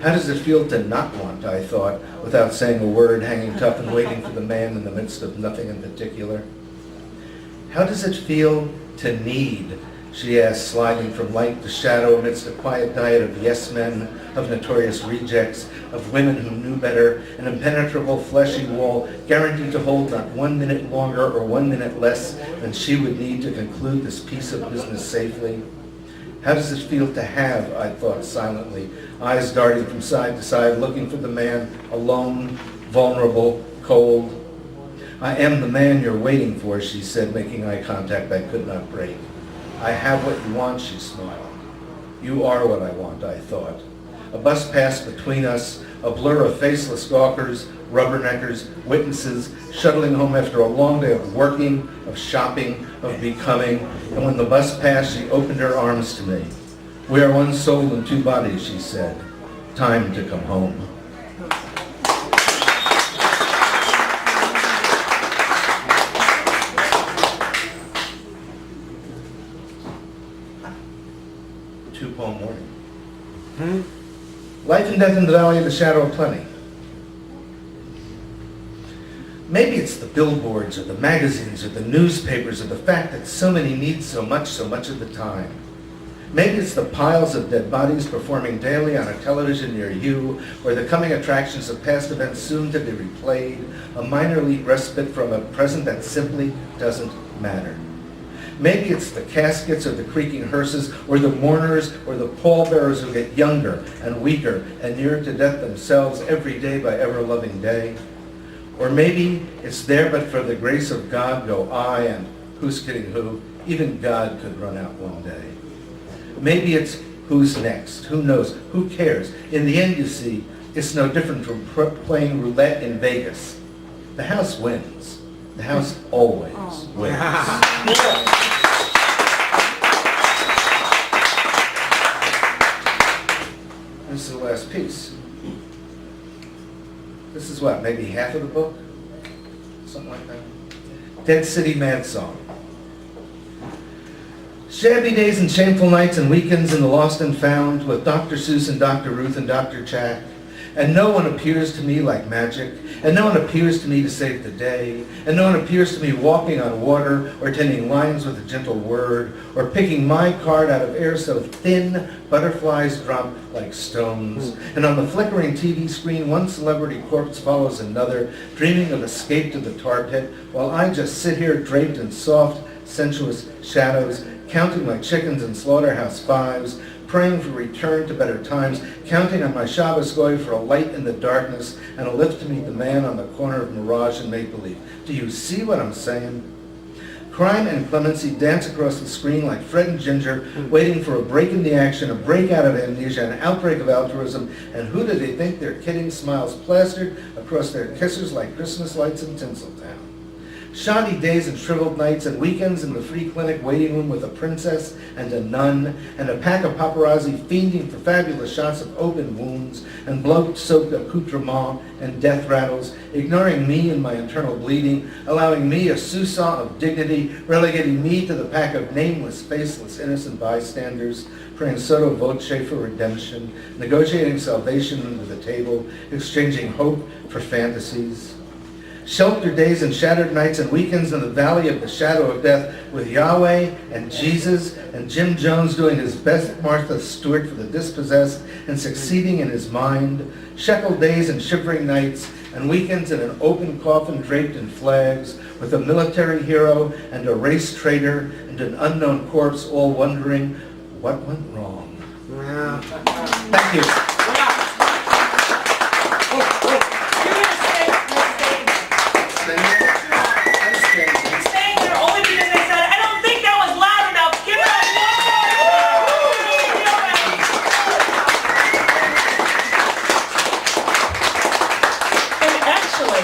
Speaker 2: How does it feel to not want, I thought, without saying a word, hanging tough and waiting for the man in the midst of nothing in particular? How does it feel to need, she asked, sliding from light to shadow amidst a quiet diet of yes men, of notorious rejects, of women who knew better, an impenetrable fleshy wall guaranteed to hold not 1 minute longer or 1 minute less than she would need to conclude this piece of business safely. How does it feel to have, I thought silently, eyes darting from side to side, looking for the man, alone, vulnerable, cold. I am the man you're waiting for, she said, making eye contact I could not break. I have what you want, she smiled. You are what I want, I thought. A bus passed between us, a blur of faceless gawkers, rubberneckers, witnesses, shuttling home after a long day of working, of shopping, of becoming, and when the bus passed, she opened her arms to me. We are one soul and two bodies, she said. Time to come home. Two-poem warning. Life and death in the valley of the shadow of plenty. Maybe it's the billboards or the magazines or the newspapers or the fact that so many need so much of the time. Maybe it's the piles of dead bodies performing daily on a television near you, or the coming attractions of past events soon to be replayed, a minor league respite from a present that simply doesn't matter. Maybe it's the caskets or the creaking hearses or the mourners or the pallbearers who get younger and weaker and nearer to death themselves every day by ever-loving day. Or maybe it's there but for the grace of God go I, and who's kidding who, even God could run out one day. Maybe it's who's next, who knows, who cares. In the end, you see, it's no different from playing roulette in Vegas. The house wins. The house always wins. This is the last piece. This is what, maybe half of the book? Something like that. Dead City Mad Song. Shabby days and shameful nights and weekends in the lost and found with Dr. Seuss and Dr. Ruth and Dr. Chack. And no one appears to me like magic, and no one appears to me to save the day, and no one appears to me walking on water, or tending lines with a gentle word, or picking my card out of air so thin butterflies drop like stones. And on the flickering TV screen, one celebrity corpse follows another, dreaming of escape to the tar pit, while I just sit here draped in soft, sensuous shadows, counting my chickens in slaughterhouse fives, praying for return to better times, counting on my Shabbos goy for a light in the darkness and a lift to meet the man on the corner of mirage and make-believe. Do you see what I'm saying? Crime and clemency dance across the screen like Fred and Ginger, waiting for a break in the action, a break out of amnesia, an outbreak of altruism, and who do they think they're kidding? Smiles plastered across their kissers like Christmas lights in Tinseltown. Shoddy days and shriveled nights and weekends in the free clinic waiting room with a princess and a nun and a pack of paparazzi fiending for fabulous shots of open wounds and blood-soaked accoutrements and death rattles, ignoring me and my internal bleeding, allowing me a seesaw of dignity, relegating me to the pack of nameless, faceless, innocent bystanders, praying sotto voce for redemption, negotiating salvation under the table, exchanging hope for fantasies. Sheltered days and shattered nights and weekends in the valley of the shadow of death with Yahweh and Jesus and Jim Jones doing his best Martha Stewart for the dispossessed and succeeding in his mind. Shackled days and shivering nights and weekends in an open coffin draped in flags with a military hero and a race traitor and an unknown corpse all wondering what went wrong.
Speaker 13: Yeah.
Speaker 2: Thank you.
Speaker 7: Staying there only because they said, I don't think that was loud enough. Give it
Speaker 1: And actually,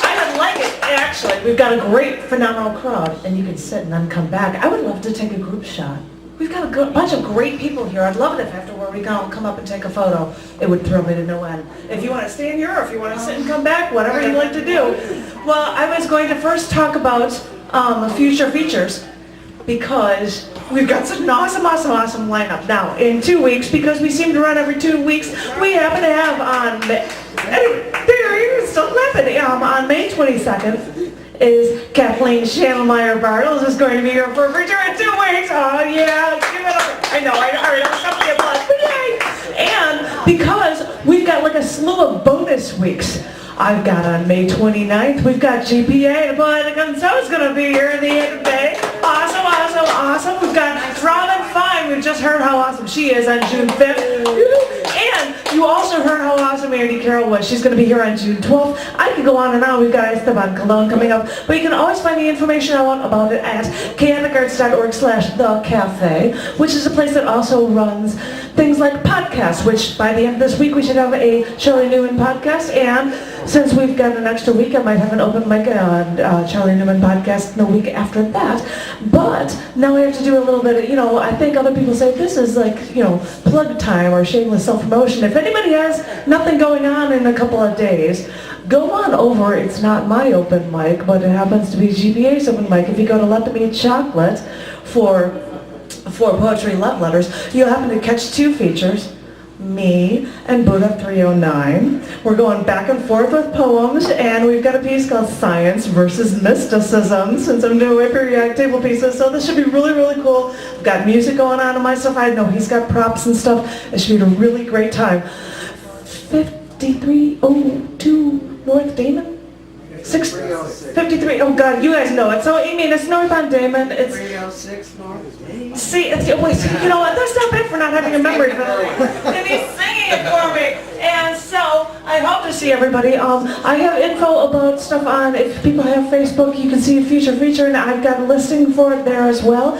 Speaker 1: I would like it. Actually, we've got a great, phenomenal crowd, and you can sit and then come back. I would love to take a group shot. We've got a bunch of great people here. I'd love it if afterward we can all come up and take a photo. It would thrill me to no end. If you want to stay in here, or if you want to sit and come back, whatever you'd like to do. Well, I was going to first talk about future features, because we've got such an awesome lineup now. In 2 weeks, because we seem to run every 2 weeks, we happen to have on on May 22nd is Kathleen Schandelmeyer Bartles is going to be here for a feature in 2 weeks. Oh yeah, give it up. I know, somebody applause. Yay! And because we've got like a slew of bonus weeks. I've got on May 29th, we've got GPA, the Boy the Gunso's going to be here in the end of May. Awesome. We've got Robin Fine, we've just heard how awesome she is on June 5th. And you also heard how awesome Andy Carroll was. She's going to be here on June 12th. I could go on and on. We've got Esteban Colon coming up. But you can always find the information I want about it at chaoticarts.org/thecafe, which is a place that also runs things like podcasts, which by the end of this week we should have a Charlie Newman podcast. And since we've got an extra week, I might have an open mic on Charlie Newman podcast the week after that. But now we have to do a little bit of, I think other people say this is like, plug time or shameless self-promotion. If anybody has nothing going on in a couple of days, go on over. It's not my open mic, but it happens to be GPA's open mic. If you go to Let Them Eat Chocolate for Poetry Love Letters, you'll happen to catch 2 features. Me and Buddha 309. We're going back and forth with poems, and we've got a piece called Science versus Mysticism, since I'm doing periodic table pieces, so this should be really, really cool. I've got music going on my stuff. I know he's got props and stuff. It should be a really great time. 5302 North Damon? 53, oh God, you guys know it. So, it's north on Damon. It's
Speaker 13: 306 North.
Speaker 1: See, wait, you know what? That's not bad for not having a memory. And he's singing it for me. And so, I hope to see everybody. I have info about stuff on, if people have Facebook, you can see a future feature, and I've got a listing for it there as well.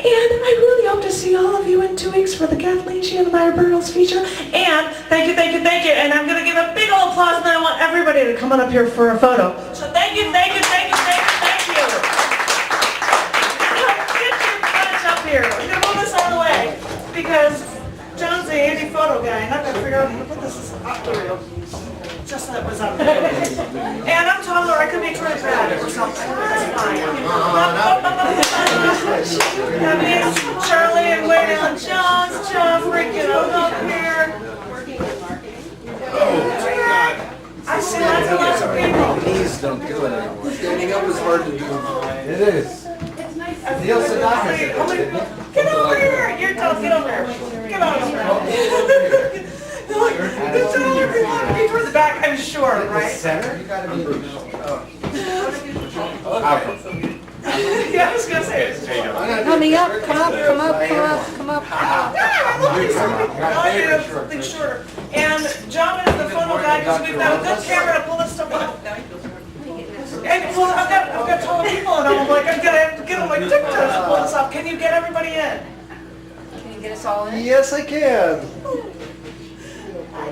Speaker 1: And I really hope to see all of you in 2 weeks for the Kathleen Schandelmeyer Bartles feature. And thank you. And I'm going to give a big old applause, and then I want everybody to come on up here for a photo. So thank you. Get your butts up here. We're going to move this out of the way, because John's the handy photo guy, and I've got to figure out how to put this up there. Just so that was up there. And I'm taller, I could be pretty bad or something. That's fine. That means Charlie and Wade Allen Jones, John freaking up here. I see lots of people.
Speaker 9: Knees don't do it anymore. Standing up is hard to do. It is. Neil Sedaka said that.
Speaker 1: Get over here! You're tough, get over here. Get over here. The taller people want to be toward the back, I'm sure, right?
Speaker 9: Center? You gotta be.
Speaker 1: Yeah, I was gonna say.
Speaker 12: Coming up, come up.
Speaker 1: I need something shorter. And John is the photo guy, because we've got a good camera to pull this stuff up. And well, I've got taller people, and I'm like, I'm gonna have to get on my TikTok to pull this up. Can you get everybody in?
Speaker 12: Can you get us all in?
Speaker 4: Yes, I can.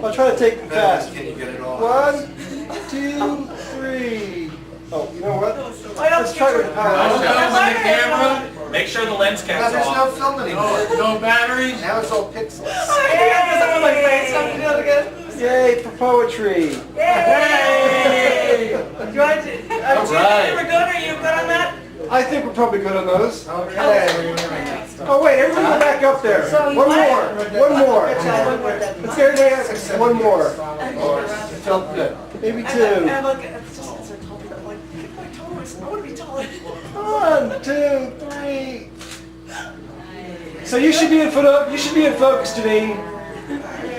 Speaker 4: I'll try to take them fast.
Speaker 2: Can you get it all?
Speaker 4: 1, 2, 3. Oh, you know what?
Speaker 7: Why don't
Speaker 13: Let's
Speaker 7: you
Speaker 13: try
Speaker 7: turn
Speaker 13: to
Speaker 7: it
Speaker 13: power
Speaker 7: on?
Speaker 13: on.
Speaker 6: the camera.
Speaker 10: Make sure the lens
Speaker 2: Now
Speaker 10: cap's
Speaker 2: there's no
Speaker 10: off.
Speaker 2: film anymore.
Speaker 6: No batteries.
Speaker 2: Now it's all pixels.
Speaker 7: I can't do something with my face. Come do it again.
Speaker 13: Yay for poetry.
Speaker 7: Yay! Do you want to, do you think we're good? Are you good on that?
Speaker 13: I think we're probably good on those.
Speaker 2: Okay.
Speaker 13: Oh wait, everybody go back up there. One more. One more. Let's get everybody one more. It felt good. Maybe two.
Speaker 7: And look, it's just because they're tall people. I'm like, kick my toes. I want to be taller.
Speaker 13: 1, 2, 3. So you should be in focus today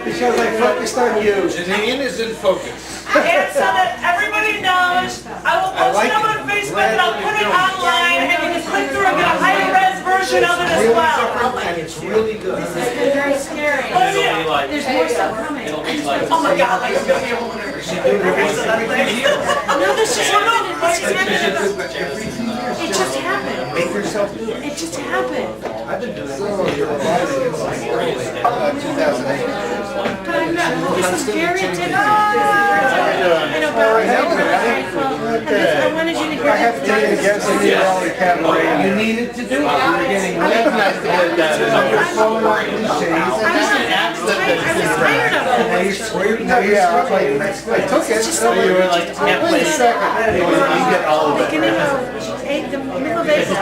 Speaker 13: because I focused on you.
Speaker 6: Janine is in focus.
Speaker 7: And so that everybody knows, I will post it up on Facebook and I'll put it online and you can click through and get a high-res version of it as well.
Speaker 2: And it's really good.
Speaker 8: Very scary.
Speaker 12: There's more stuff coming.
Speaker 7: Oh my God, like I'm gonna be able to erase that thing.
Speaker 8: No, this just happened.
Speaker 2: It
Speaker 8: It just happened.
Speaker 2: Make yourself do
Speaker 8: It just happened.
Speaker 2: I've been doing this since 2008.
Speaker 8: But I'm not, this is very addictive. I know, but I wanted you to hear
Speaker 13: I have to take it against the New Orleans Cabaret.
Speaker 2: You needed to do it. You were getting recognized to get that.
Speaker 8: I was tired of it.
Speaker 2: Now you're swearing. Now you're swearing. I took it.
Speaker 8: So you were like,
Speaker 2: wait a second. You get all of it.
Speaker 8: Beginning of the middle of April.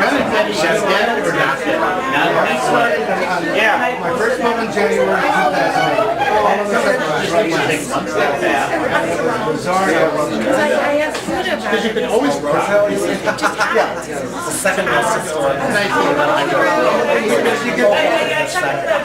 Speaker 2: Yeah, my first one in January 2008. All of a sudden, I was writing things like that. Bizarre.
Speaker 8: Because I have food about it.
Speaker 2: Because you can always cry.
Speaker 8: It just happened.
Speaker 10: It's the second most historic.
Speaker 2: Thank you.
Speaker 7: Yeah, check it out.